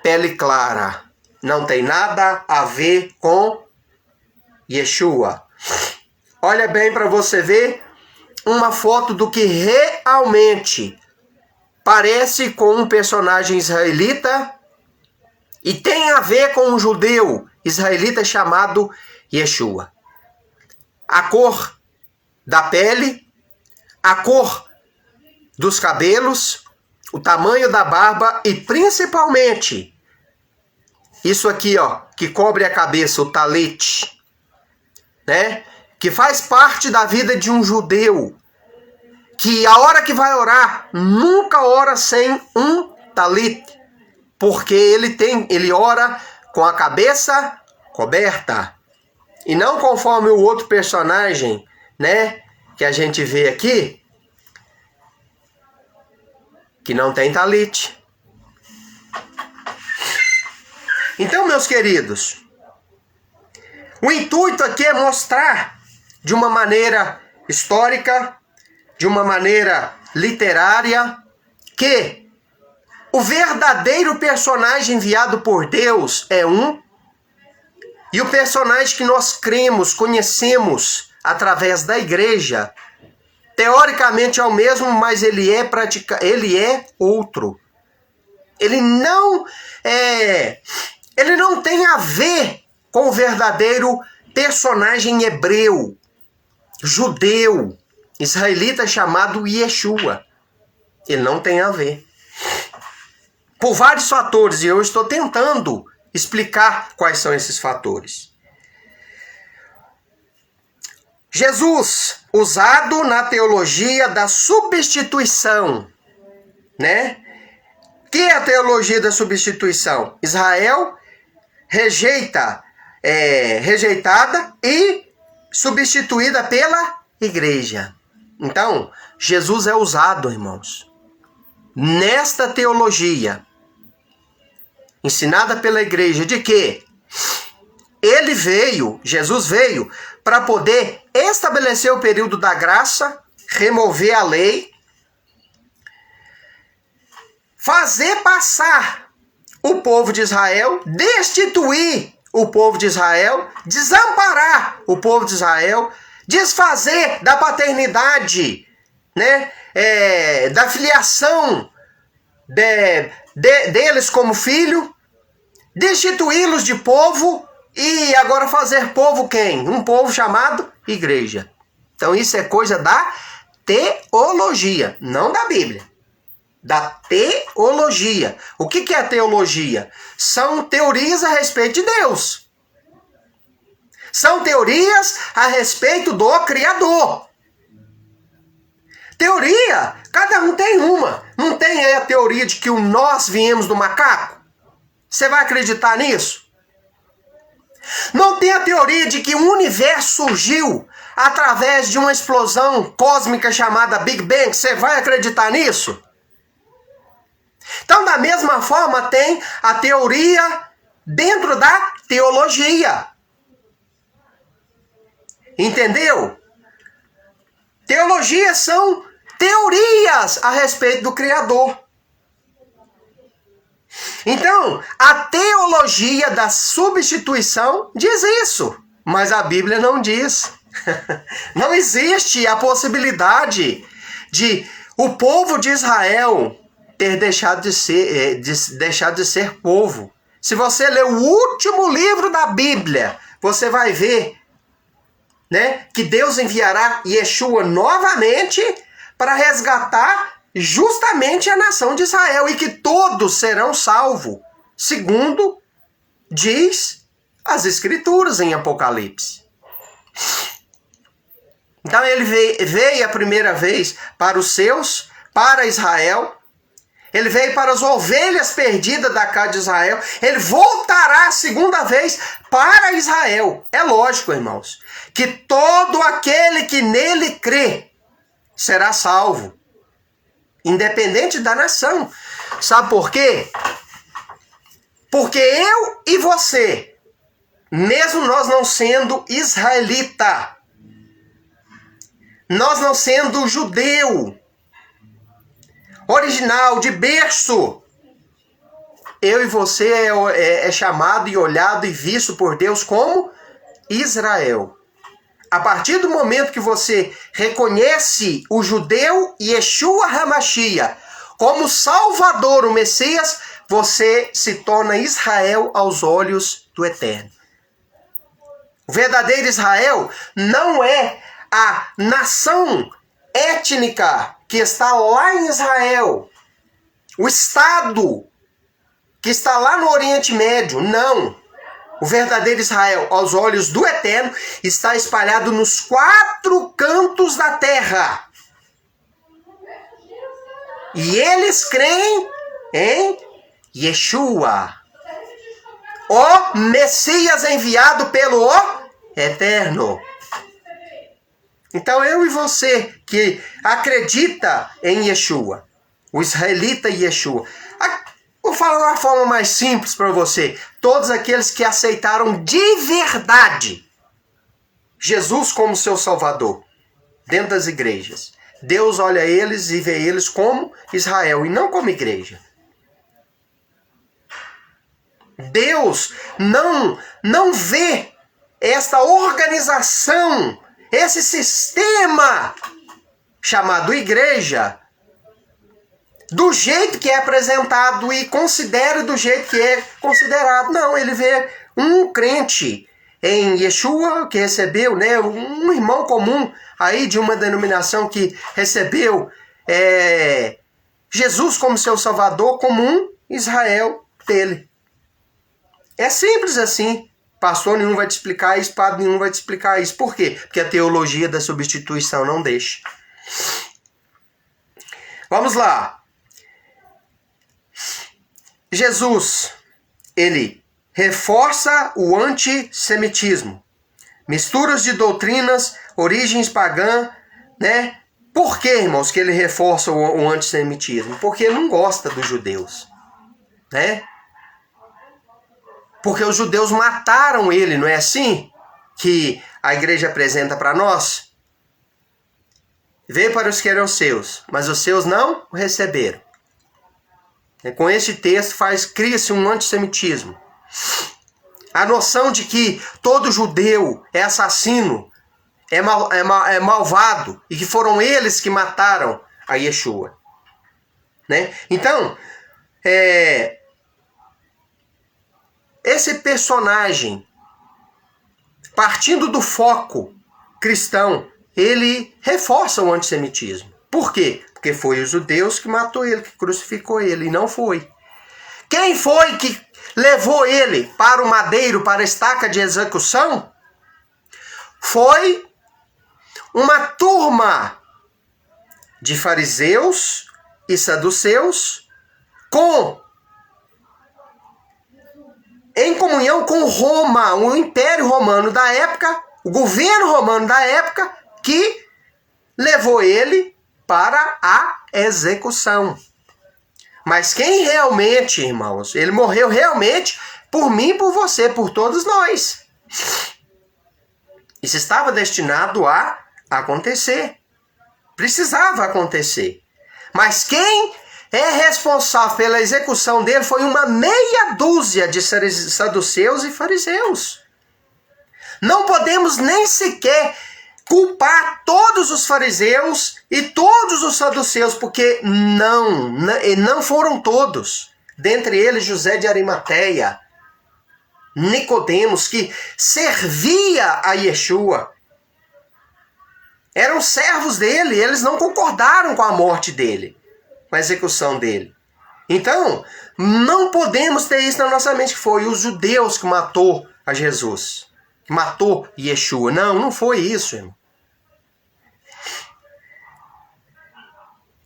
pele clara. Não tem nada a ver com Yeshua. Olha bem para você ver uma foto do que realmente parece com um personagem israelita e tem a ver com um judeu israelita chamado Yeshua. A cor da pele, a cor dos cabelos, o tamanho da barba e principalmente isso aqui, ó, que cobre a cabeça, o talit, né? Que faz parte da vida de um judeu, que a hora que vai orar, nunca ora sem um talit, porque ele ora com a cabeça coberta, e não conforme o outro personagem, né, que a gente vê aqui, que não tem talit. Então, meus queridos, o intuito aqui é mostrar de uma maneira histórica, de uma maneira literária, que o verdadeiro personagem enviado por Deus é um, E o personagem que nós cremos, conhecemos através da igreja, teoricamente é o mesmo, mas ele é outro. Ele não tem a ver com o verdadeiro personagem hebreu, judeu, israelita chamado Yeshua. Ele não tem a ver. Por vários fatores, e eu estou tentando explicar quais são esses fatores. Jesus, usado na teologia da substituição, né? Que é a teologia da substituição? Israel rejeitada e substituída pela igreja. Então, Jesus é usado, irmãos, nesta teologia ensinada pela igreja, de que Jesus veio para poder estabelecer o período da graça, remover a lei, fazer passar o povo de Israel, destituir o povo de Israel, desamparar o povo de Israel, desfazer da paternidade, né, da filiação deles como filho, destituí-los de povo e agora fazer povo quem? Um povo chamado igreja. Então isso é coisa da teologia, não da Bíblia. Da teologia. O que é teologia? São teorias a respeito de Deus. São teorias a respeito do Criador. Teoria, cada um tem uma. Não tem a teoria de que nós viemos do macaco? Você vai acreditar nisso? Não tem a teoria de que o universo surgiu através de uma explosão cósmica chamada Big Bang? Você vai acreditar nisso? Então, da mesma forma, tem a teoria dentro da teologia. Entendeu? Teologias são teorias a respeito do Criador. Então, a teologia da substituição diz isso, mas a Bíblia não diz. Não existe a possibilidade de o povo de Israel ter deixado de ser povo. Se você ler o último livro da Bíblia, você vai ver, né, que Deus enviará Yeshua novamente para resgatar justamente a nação de Israel e que todos serão salvos, segundo diz as Escrituras em Apocalipse. Então ele veio a primeira vez para os seus, para Israel. Ele veio para as ovelhas perdidas da casa de Israel. Ele voltará a segunda vez para Israel. É lógico, irmãos, que todo aquele que nele crê será salvo, independente da nação. Sabe por quê? Porque eu e você, mesmo nós não sendo israelita, nós não sendo judeu, original, de berço, eu e você é chamado e olhado e visto por Deus como Israel. A partir do momento que você reconhece o judeu Yeshua HaMashiach como Salvador, o Messias, você se torna Israel aos olhos do Eterno. O verdadeiro Israel não é a nação étnica que está lá em Israel, o Estado que está lá no Oriente Médio. Não. O verdadeiro Israel, aos olhos do Eterno, está espalhado nos 4 cantos da terra. E eles creem em Yeshua, o Messias enviado pelo Eterno. Então eu e você que acredita em Yeshua, o israelita Yeshua, vou falar de uma forma mais simples para você. Todos aqueles que aceitaram de verdade Jesus como seu Salvador, dentro das igrejas. Deus olha eles e vê eles como Israel e não como igreja. Deus não vê esta organização, esse sistema chamado igreja, do jeito que é apresentado e considera do jeito que é considerado. Não, ele vê um crente em Yeshua que recebeu, né, um irmão comum aí de uma denominação que recebeu Jesus como seu salvador, como um Israel dele. É simples assim. Pastor nenhum vai te explicar isso, padre nenhum vai te explicar isso. Por quê? Porque a teologia da substituição não deixa. Vamos lá. Jesus, ele reforça o antissemitismo. Misturas de doutrinas, origens pagã, né? Por que, irmãos, que ele reforça o antissemitismo? Porque ele não gosta dos judeus, né? Porque os judeus mataram ele, não é assim que a igreja apresenta para nós? Veio para os que eram seus, mas os seus não o receberam. Com este texto cria-se um antissemitismo. A noção de que todo judeu é assassino, é malvado, e que foram eles que mataram a Yeshua. Né? Então, esse personagem, partindo do foco cristão, ele reforça o antissemitismo. Por quê? Porque foi os judeus que matou ele, que crucificou ele, e não foi. Quem foi que levou ele para o madeiro, para a estaca de execução? Foi uma turma de fariseus e saduceus em comunhão com Roma, o Império Romano da época, o governo romano da época, que levou ele para a execução. Mas quem realmente, irmãos, ele morreu realmente por mim, por você, por todos nós. Isso estava destinado a acontecer. Precisava acontecer. Mas quem é responsável pela execução dele foi uma meia dúzia de saduceus e fariseus. Não podemos nem sequer culpar todos os fariseus e todos os saduceus, porque não foram todos. Dentre eles, José de Arimateia, Nicodemos, que servia a Yeshua. Eram servos dele, eles não concordaram com a morte dele, com a execução dele. Então, não podemos ter isso na nossa mente, que foi os judeus que matou a Jesus, que matou Yeshua. Não foi isso, irmão.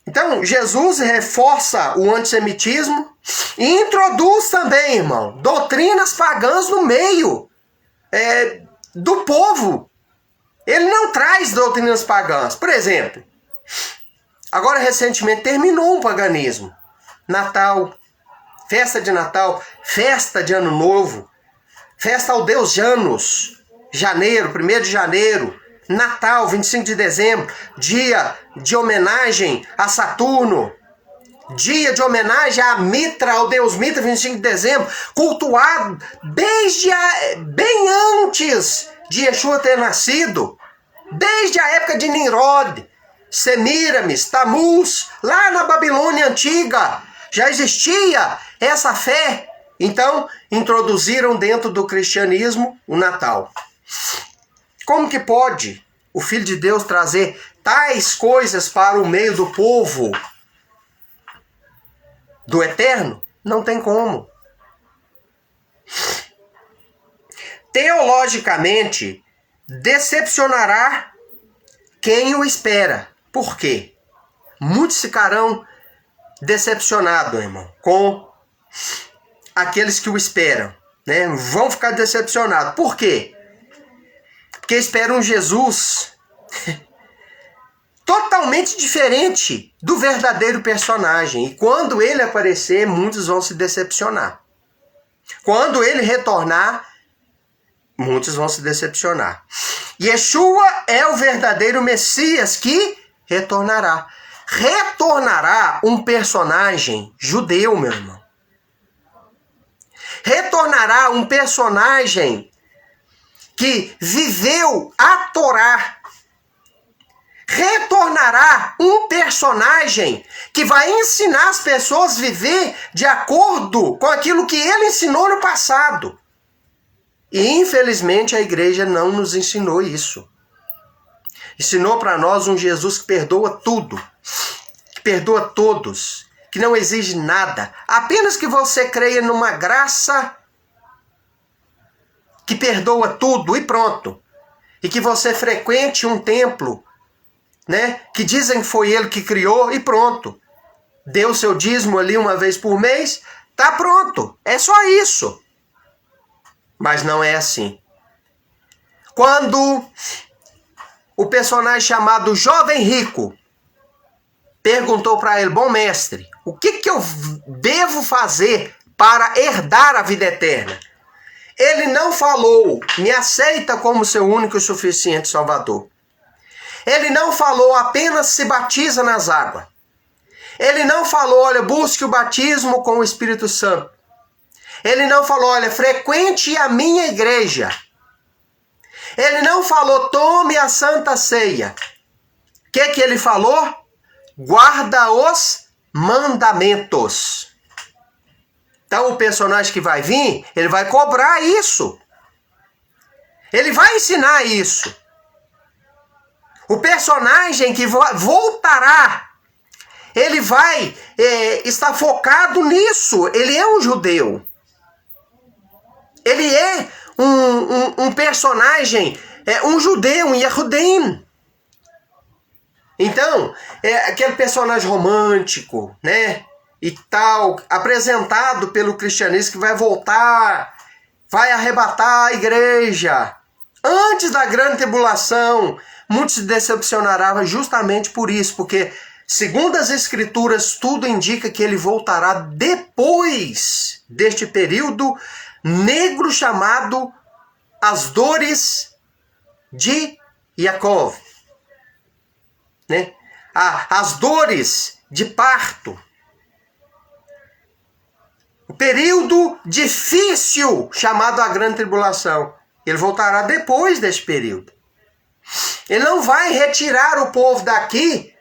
Então, Jesus reforça o antissemitismo e introduz também, irmão, doutrinas pagãs no meio do povo. Ele não traz doutrinas pagãs. Por exemplo, agora recentemente terminou um paganismo. Natal, festa de Natal, festa de Ano Novo, festa ao Deus Janus, janeiro, 1º de janeiro, Natal, 25 de dezembro, dia de homenagem a Saturno, dia de homenagem a Mitra, ao Deus Mitra, 25 de dezembro, cultuado desde bem antes de Yeshua ter nascido, desde a época de Nimrod, Semíramis, Tamuz, lá na Babilônia Antiga, já existia essa fé. Então, introduziram dentro do cristianismo o Natal. Como que pode o Filho de Deus trazer tais coisas para o meio do povo do Eterno? Não tem como. Teologicamente, decepcionará quem o espera. Por quê? Muitos ficarão decepcionados, irmão, com aqueles que o esperam, né? Vão ficar decepcionados. Por quê? Porque esperam um Jesus totalmente diferente do verdadeiro personagem. E quando ele aparecer, muitos vão se decepcionar. Quando ele retornar, muitos vão se decepcionar. Yeshua é o verdadeiro Messias que retornará. Retornará um personagem judeu, meu irmão. retornará um personagem que viveu a Torá. Retornará um personagem que vai ensinar as pessoas a viver de acordo com aquilo que ele ensinou no passado. E infelizmente a igreja não nos ensinou isso. Ensinou para nós um Jesus que perdoa tudo, que perdoa todos, que não exige nada, apenas que você creia numa graça que perdoa tudo e pronto. E que você frequente um templo, né, que dizem que foi ele que criou e pronto. Deu seu dízimo ali uma vez por mês, tá pronto. É só isso. Mas não é assim. Quando o personagem chamado Jovem Rico perguntou para ele: bom mestre, o que eu devo fazer para herdar a vida eterna? Ele não falou: me aceita como seu único e suficiente Salvador. Ele não falou: apenas se batiza nas águas. Ele não falou: olha, busque o batismo com o Espírito Santo. Ele não falou: olha, frequente a minha igreja. Ele não falou: tome a Santa Ceia. O que ele falou? Guarda os mandamentos. Então o personagem que vai vir, ele vai cobrar isso. Ele vai ensinar isso. O personagem que voltará, ele vai estar focado nisso. Ele é um judeu. Ele é um personagem, um judeu, um Yehudim. Então, aquele personagem romântico, né? E tal, apresentado pelo cristianismo, que vai voltar, vai arrebatar a igreja. Antes da grande tribulação, muitos se decepcionarão justamente por isso, porque, segundo as escrituras, tudo indica que ele voltará depois deste período negro chamado as dores de Jacob, né? As dores de parto. O período difícil chamado a grande tribulação. Ele voltará depois deste período. Ele não vai retirar o povo daqui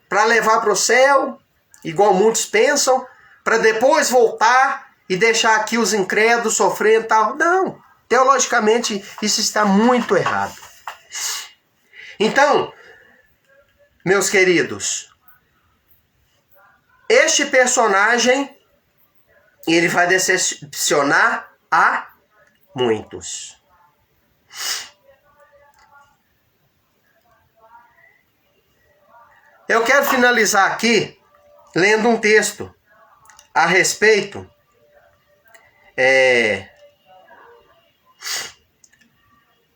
para levar para o céu, igual muitos pensam, para depois voltar e deixar aqui os incrédulos sofrendo e tal. Não, teologicamente isso está muito errado. Então, meus queridos, este personagem, ele vai decepcionar a muitos. Eu quero finalizar aqui lendo um texto a respeito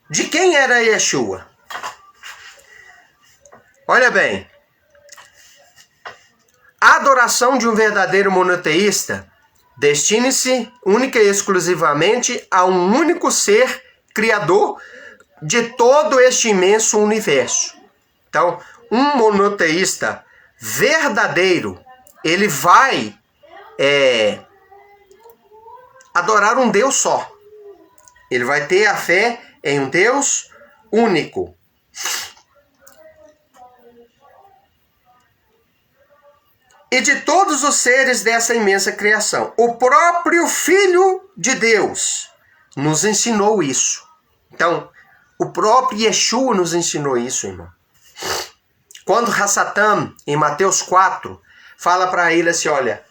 de quem era Yeshua. Olha bem, a adoração de um verdadeiro monoteísta destine-se única e exclusivamente a um único ser criador de todo este imenso universo. Então, um monoteísta verdadeiro, ele vai adorar um Deus só. Ele vai ter a fé em um Deus único. E de todos os seres dessa imensa criação, o próprio Filho de Deus nos ensinou isso. Então, o próprio Yeshua nos ensinou isso, irmão. Quando Hassatan, em Mateus 4, fala para ele assim, olha,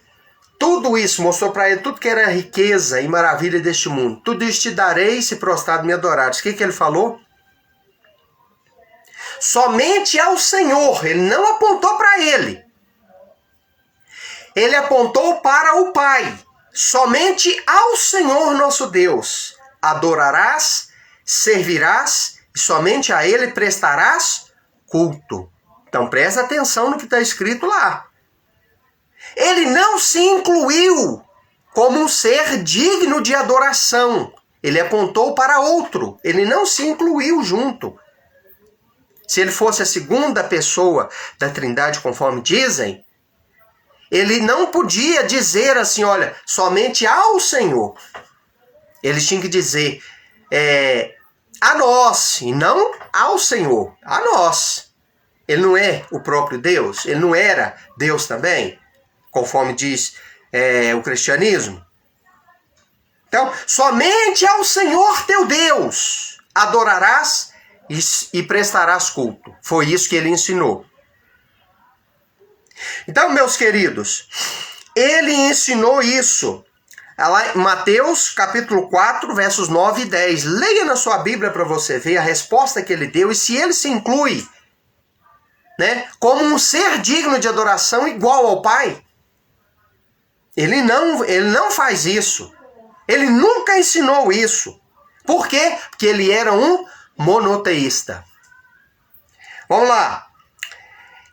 tudo isso, mostrou para ele tudo que era riqueza e maravilha deste mundo. Tudo isso te darei se prostrado me adorares. O que ele falou? Somente ao Senhor. Ele não apontou para ele. Ele apontou para o Pai. Somente ao Senhor nosso Deus adorarás, servirás e somente a Ele prestarás culto. Então presta atenção no que está escrito lá. Ele não se incluiu como um ser digno de adoração. Ele apontou para outro. Ele não se incluiu junto. Se ele fosse a segunda pessoa da Trindade, conforme dizem, ele não podia dizer assim, olha, somente ao Senhor. Eles tinham que dizer a nós, e não ao Senhor, a nós. Ele não é o próprio Deus? Ele não era Deus também? Conforme diz o cristianismo. Então, somente ao Senhor teu Deus adorarás e prestarás culto. Foi isso que ele ensinou. Então, meus queridos, ele ensinou isso. Lá em Mateus, capítulo 4, versos 9 e 10. Leia na sua Bíblia para você ver a resposta que ele deu e se ele se inclui, né, como um ser digno de adoração igual ao Pai. Ele não faz isso. Ele nunca ensinou isso. Por quê? Porque ele era um monoteísta. Vamos lá.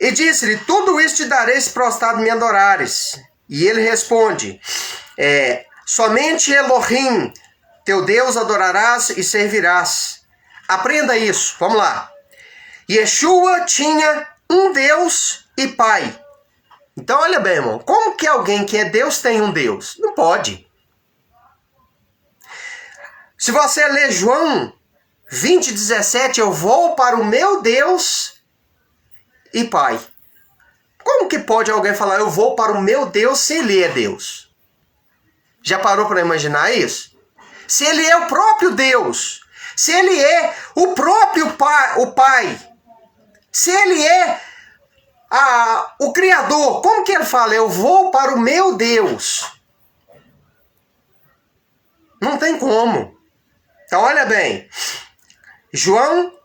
E disse-lhe, tudo isso te darei se prostrado me adorares. E ele responde, somente Elohim, teu Deus, adorarás e servirás. Aprenda isso. Vamos lá. Yeshua tinha um Deus e Pai. Então, olha bem, irmão. Como que alguém que é Deus tem um Deus? Não pode. Se você ler João 20:17, eu vou para o meu Deus e Pai. Como que pode alguém falar, eu vou para o meu Deus, se ele é Deus? Já parou para imaginar isso? Se ele é o próprio Deus, se ele é o próprio Pai, se ele é o Criador, como que ele fala, eu vou para o meu Deus? Não tem como. Então, olha bem, João,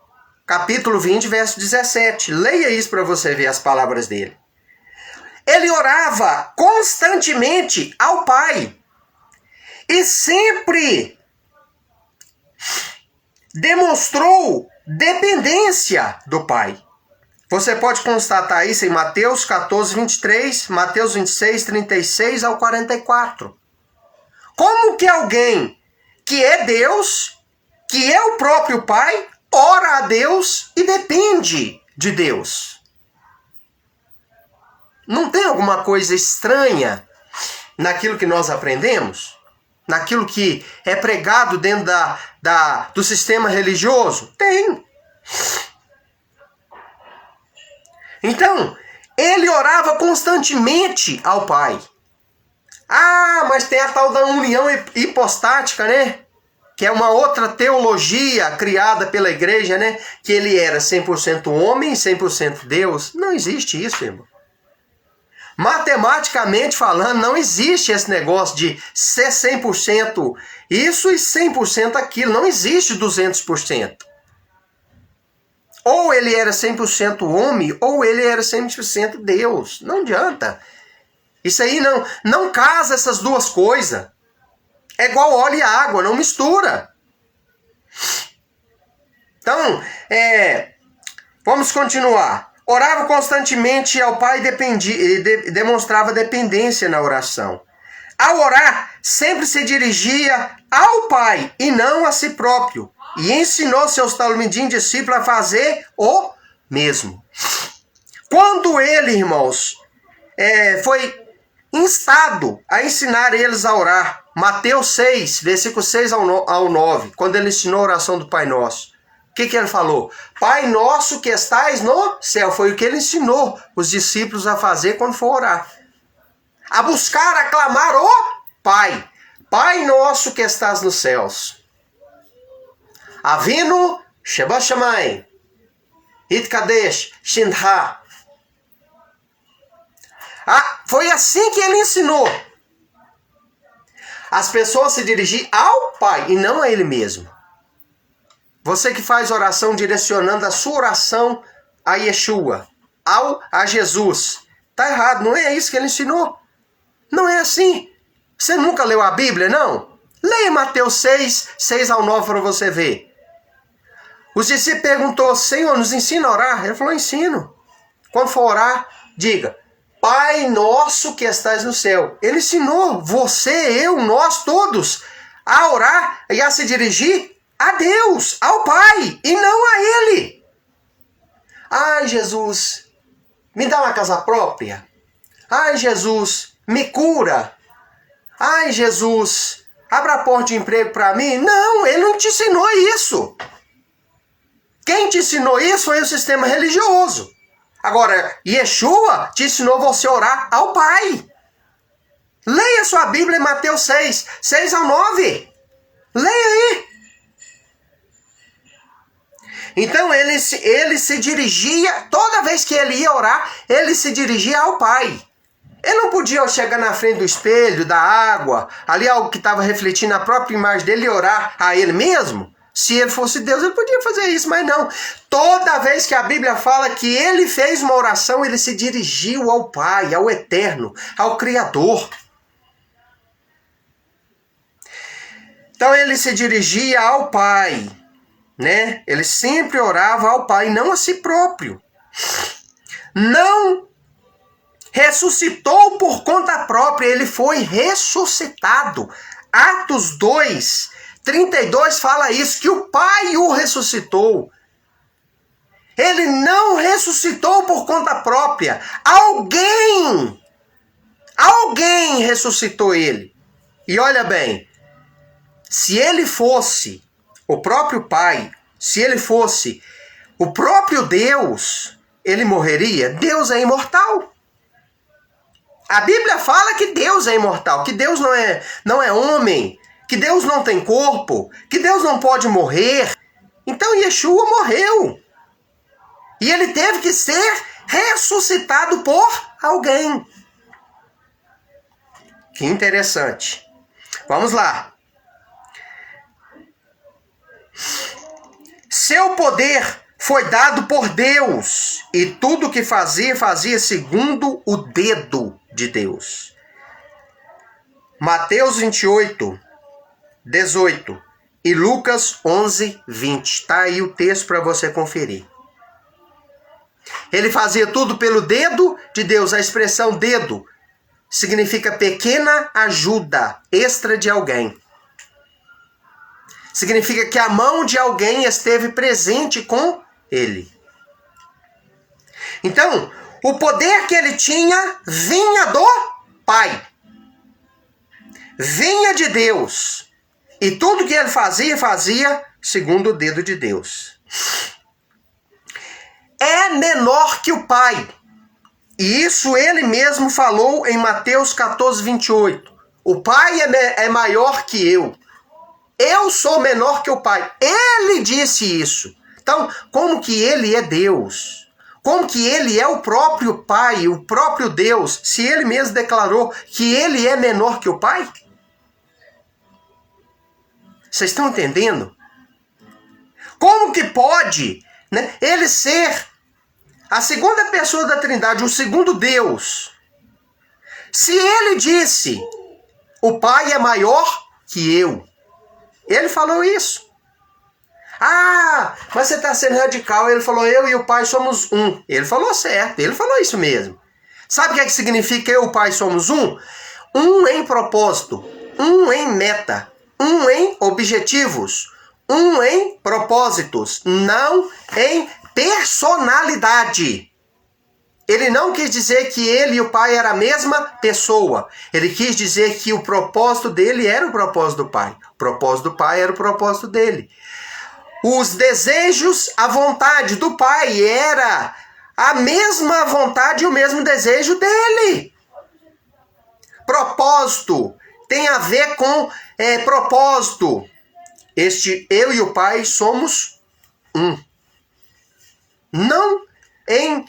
capítulo 20, verso 17. Leia isso para você ver as palavras dele. Ele orava constantemente ao Pai e sempre demonstrou dependência do Pai. Você pode constatar isso em Mateus 14, 23, Mateus 26, 36 ao 44. Como que alguém que é Deus, que é o próprio Pai, ora a Deus e depende de Deus? Não tem alguma coisa estranha naquilo que nós aprendemos? Naquilo que é pregado dentro do sistema religioso? Tem. Então, ele orava constantemente ao Pai. Ah, mas tem a tal da união hipostática, né? Que é uma outra teologia criada pela igreja, né? Que ele era 100% homem e 100% Deus. Não existe isso, irmão. Matematicamente falando, não existe esse negócio de ser 100% isso e 100% aquilo. Não existe 200%. Ou ele era 100% homem, ou ele era 100% Deus. Não adianta. Isso aí não casa essas duas coisas. É igual óleo e água, não mistura. Então, vamos continuar. Orava constantemente ao Pai e demonstrava dependência na oração. Ao orar, sempre se dirigia ao Pai e não a si próprio. E ensinou seus talmidim discípulos a fazer o mesmo. Quando ele, irmãos, foi instado a ensinar eles a orar, Mateus 6, versículo 6 ao 9, quando ele ensinou a oração do Pai Nosso, o que ele falou? Pai nosso que estais no céu. Foi o que ele ensinou os discípulos a fazer quando for orar. A buscar, a clamar o Pai. Pai nosso que estás nos céus. Avinu Sheba Shamayim, Itkadesh Shindha. Foi assim que ele ensinou. As pessoas se dirigir ao Pai e não a ele mesmo. Você que faz oração direcionando a sua oração a Yeshua, a Jesus. Está errado, não é isso que ele ensinou. Não é assim. Você nunca leu a Bíblia, não? Leia Mateus 6, 6 ao 9 para você ver. Os discípulos perguntou, Senhor, nos ensina a orar? Ele falou, ensino. Quando for orar, diga, Pai nosso que estás no céu. Ele ensinou você, eu, nós todos a orar e a se dirigir a Deus, ao Pai, e não a Ele. Ai, Jesus, me dá uma casa própria. Ai, Jesus, me cura. Ai, Jesus, abra a porta de emprego para mim. Não, ele não te ensinou isso. Quem te ensinou isso foi o sistema religioso. Agora, Yeshua te ensinou você a orar ao Pai. Leia sua Bíblia em Mateus 6, 6 ao 9. Leia aí. Então ele se dirigia, toda vez que ele ia orar, ele se dirigia ao Pai. Ele não podia chegar na frente do espelho, da água, ali algo que estava refletindo a própria imagem dele e orar a ele mesmo. Se ele fosse Deus, ele podia fazer isso, mas não. Toda vez que a Bíblia fala que ele fez uma oração, ele se dirigiu ao Pai, ao Eterno, ao Criador. Então ele se dirigia ao Pai, né? Ele sempre orava ao Pai, não a si próprio. Não ressuscitou por conta própria, ele foi ressuscitado. Atos 2, 32 fala isso, que o Pai o ressuscitou. Ele não ressuscitou por conta própria. Alguém ressuscitou ele. E olha bem, se ele fosse o próprio Pai, se ele fosse o próprio Deus, ele morreria? Deus é imortal. A Bíblia fala que Deus é imortal, que Deus não é homem, que Deus não tem corpo, que Deus não pode morrer. Então Yeshua morreu. E ele teve que ser ressuscitado por alguém. Que interessante. Vamos lá. Seu poder foi dado por Deus, e tudo o que fazia, fazia segundo o dedo de Deus. Mateus 28, 18 e Lucas 11, 20. Está aí o texto para você conferir. Ele fazia tudo pelo dedo de Deus. A expressão dedo significa pequena ajuda extra de alguém. Significa que a mão de alguém esteve presente com ele. Então, o poder que ele tinha vinha do Pai. Vinha de Deus. E tudo que ele fazia, fazia segundo o dedo de Deus. É menor que o Pai. E isso ele mesmo falou em Mateus 14, 28. O Pai é maior que eu. Eu sou menor que o Pai. Ele disse isso. Então, como que ele é Deus? Como que ele é o próprio Pai, o próprio Deus, se ele mesmo declarou que ele é menor que o Pai? Vocês estão entendendo? Como que pode, né, ele ser a segunda pessoa da Trindade, o segundo Deus? Se ele disse, o Pai é maior que eu. Ele falou isso. Ah, mas você está sendo radical. Ele falou, eu e o Pai somos um. Ele falou certo, ele falou isso mesmo. Sabe o que é que significa eu e o Pai somos um? Um em propósito, um em meta, um em objetivos, um em propósitos, não em personalidade. Ele não quis dizer que ele e o Pai eram a mesma pessoa. Ele quis dizer que o propósito dele era o propósito do Pai. O propósito do Pai era o propósito dele. Os desejos, a vontade do Pai era a mesma vontade e o mesmo desejo dele. Propósito tem a ver com propósito. Eu e o Pai somos um. Não em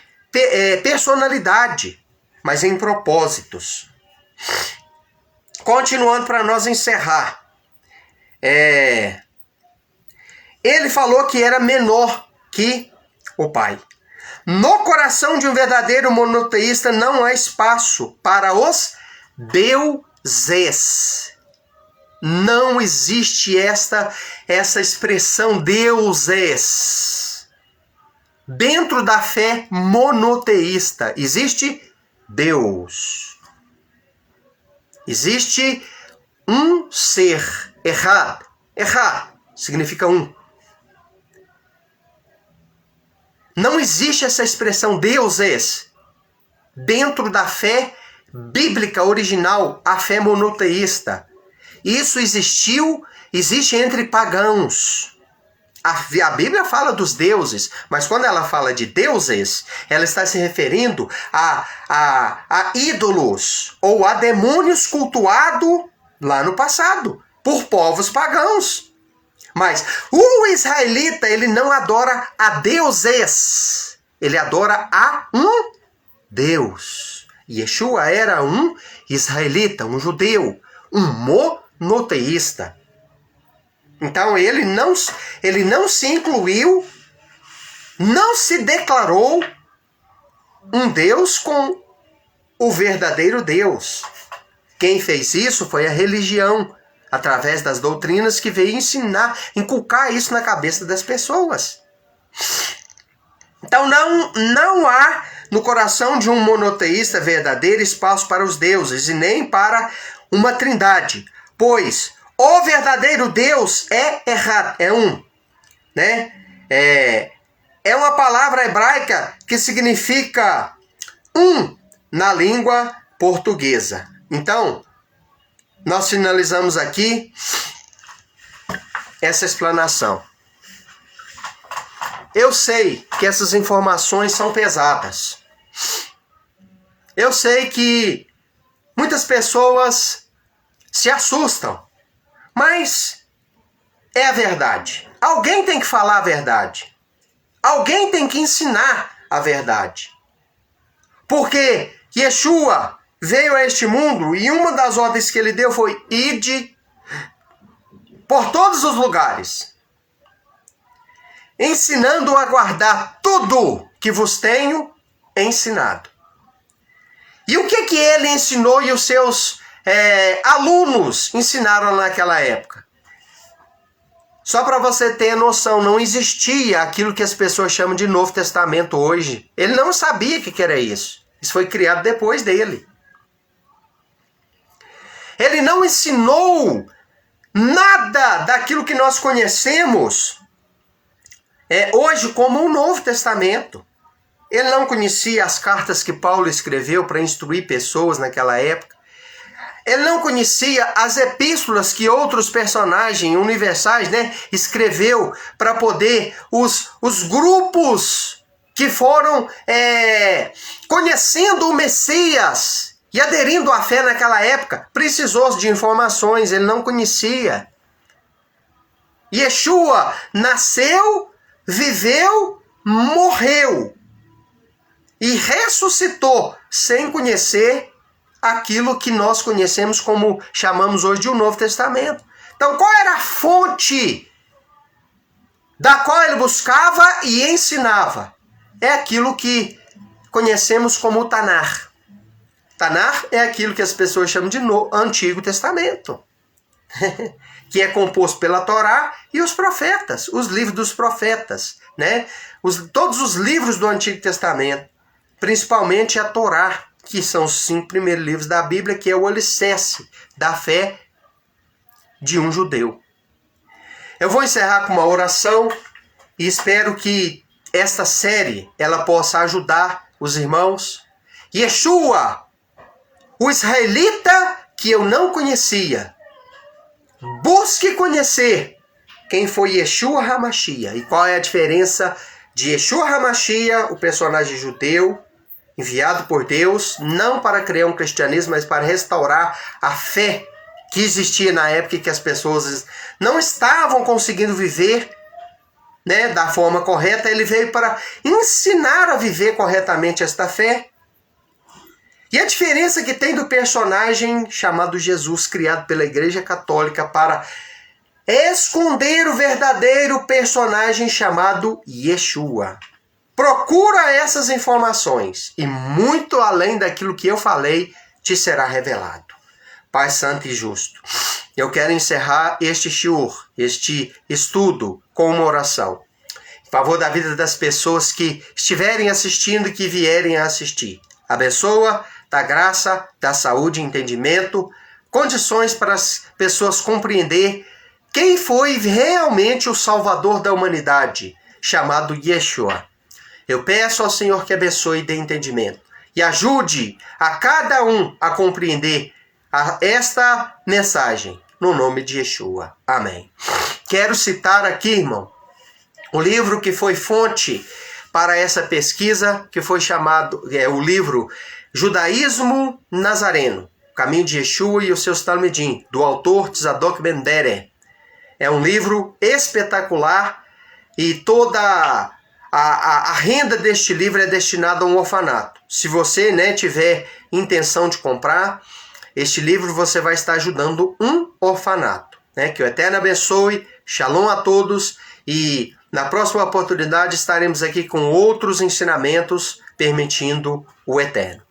personalidade, mas em propósitos. Continuando para nós encerrar. Ele falou que era menor que o Pai. No coração de um verdadeiro monoteísta não há espaço para os deuses. Não existe essa expressão deuses. Dentro da fé monoteísta existe Deus. Existe um ser. Errado significa um. Não existe essa expressão deuses dentro da fé bíblica original a fé monoteísta. Isso existe entre pagãos. A Bíblia fala dos deuses, mas quando ela fala de deuses, ela está se referindo a ídolos ou a demônios cultuados lá no passado, por povos pagãos. Mas o israelita, ele não adora a deuses, ele adora a um Deus. Yeshua era um israelita, um judeu, um monoteísta. Então ele não se incluiu, não se declarou um Deus com o verdadeiro Deus. Quem fez isso foi a religião, através das doutrinas que veio ensinar, inculcar isso na cabeça das pessoas. Então não há no coração de um monoteísta verdadeiro espaço para os deuses e nem para uma trindade, pois o verdadeiro Deus é um, né? É uma palavra hebraica que significa um na língua portuguesa. Então, nós finalizamos aqui essa explanação. Eu sei que essas informações são pesadas. Eu sei que muitas pessoas se assustam. Mas é a verdade. Alguém tem que falar a verdade. Alguém tem que ensinar a verdade. Porque Yeshua veio a este mundo e uma das ordens que ele deu foi: ide por todos os lugares, ensinando a guardar tudo que vos tenho ensinado. E o que ele ensinou e os seus alunos ensinaram naquela época? Só para você ter noção, não existia aquilo que as pessoas chamam de Novo Testamento hoje. Ele não sabia o que era isso. Isso foi criado depois dele. Ele não ensinou nada daquilo que nós conhecemos hoje como o Novo Testamento. Ele não conhecia as cartas que Paulo escreveu para instruir pessoas naquela época. Ele não conhecia as epístolas que outros personagens universais, escreveu para poder os grupos que foram conhecendo o Messias e aderindo à fé naquela época, precisou de informações, ele não conhecia. Yeshua nasceu, viveu, morreu e ressuscitou sem conhecer aquilo que nós conhecemos como chamamos hoje de o Novo Testamento. Então, qual era a fonte da qual ele buscava e ensinava? É aquilo que conhecemos como o Tanar. Tanar é aquilo que as pessoas chamam de Antigo Testamento, que é composto pela Torá e os profetas, os livros dos profetas, todos os livros do Antigo Testamento, principalmente a Torá, que são os 5 primeiros livros da Bíblia, que é o alicerce da fé de um judeu. Eu vou encerrar com uma oração e espero que esta série ela possa ajudar os irmãos. Yeshua, o israelita que eu não conhecia, busque conhecer quem foi Yeshua HaMashiach e qual é a diferença de Yeshua HaMashiach, o personagem judeu, enviado por Deus, não para criar um cristianismo, mas para restaurar a fé que existia na época que as pessoas não estavam conseguindo viver da forma correta. Ele veio para ensinar a viver corretamente esta fé. E a diferença que tem do personagem chamado Jesus, criado pela Igreja Católica para esconder o verdadeiro personagem chamado Yeshua. Procura essas informações e muito além daquilo que eu falei te será revelado. Pai Santo e Justo, eu quero encerrar este shiur, este estudo, com uma oração. Em favor da vida das pessoas que estiverem assistindo e que vierem a assistir. Abençoa, dá graça, dá saúde e entendimento, condições para as pessoas compreender quem foi realmente o Salvador da humanidade, chamado Yeshua. Eu peço ao Senhor que abençoe e dê entendimento. e ajude a cada um a compreender esta mensagem, no nome de Yeshua. Amém. Quero citar aqui, irmão, o livro que foi fonte para essa pesquisa, que foi chamado, o livro Judaísmo Nazareno, Caminho de Yeshua e os seus Talmidim, do autor Tzadok Ben Dere. É um livro espetacular e toda a renda deste livro é destinada a um orfanato. Se você, tiver intenção de comprar este livro, você vai estar ajudando um orfanato. Que o Eterno abençoe, shalom a todos, e na próxima oportunidade estaremos aqui com outros ensinamentos, permitindo o Eterno.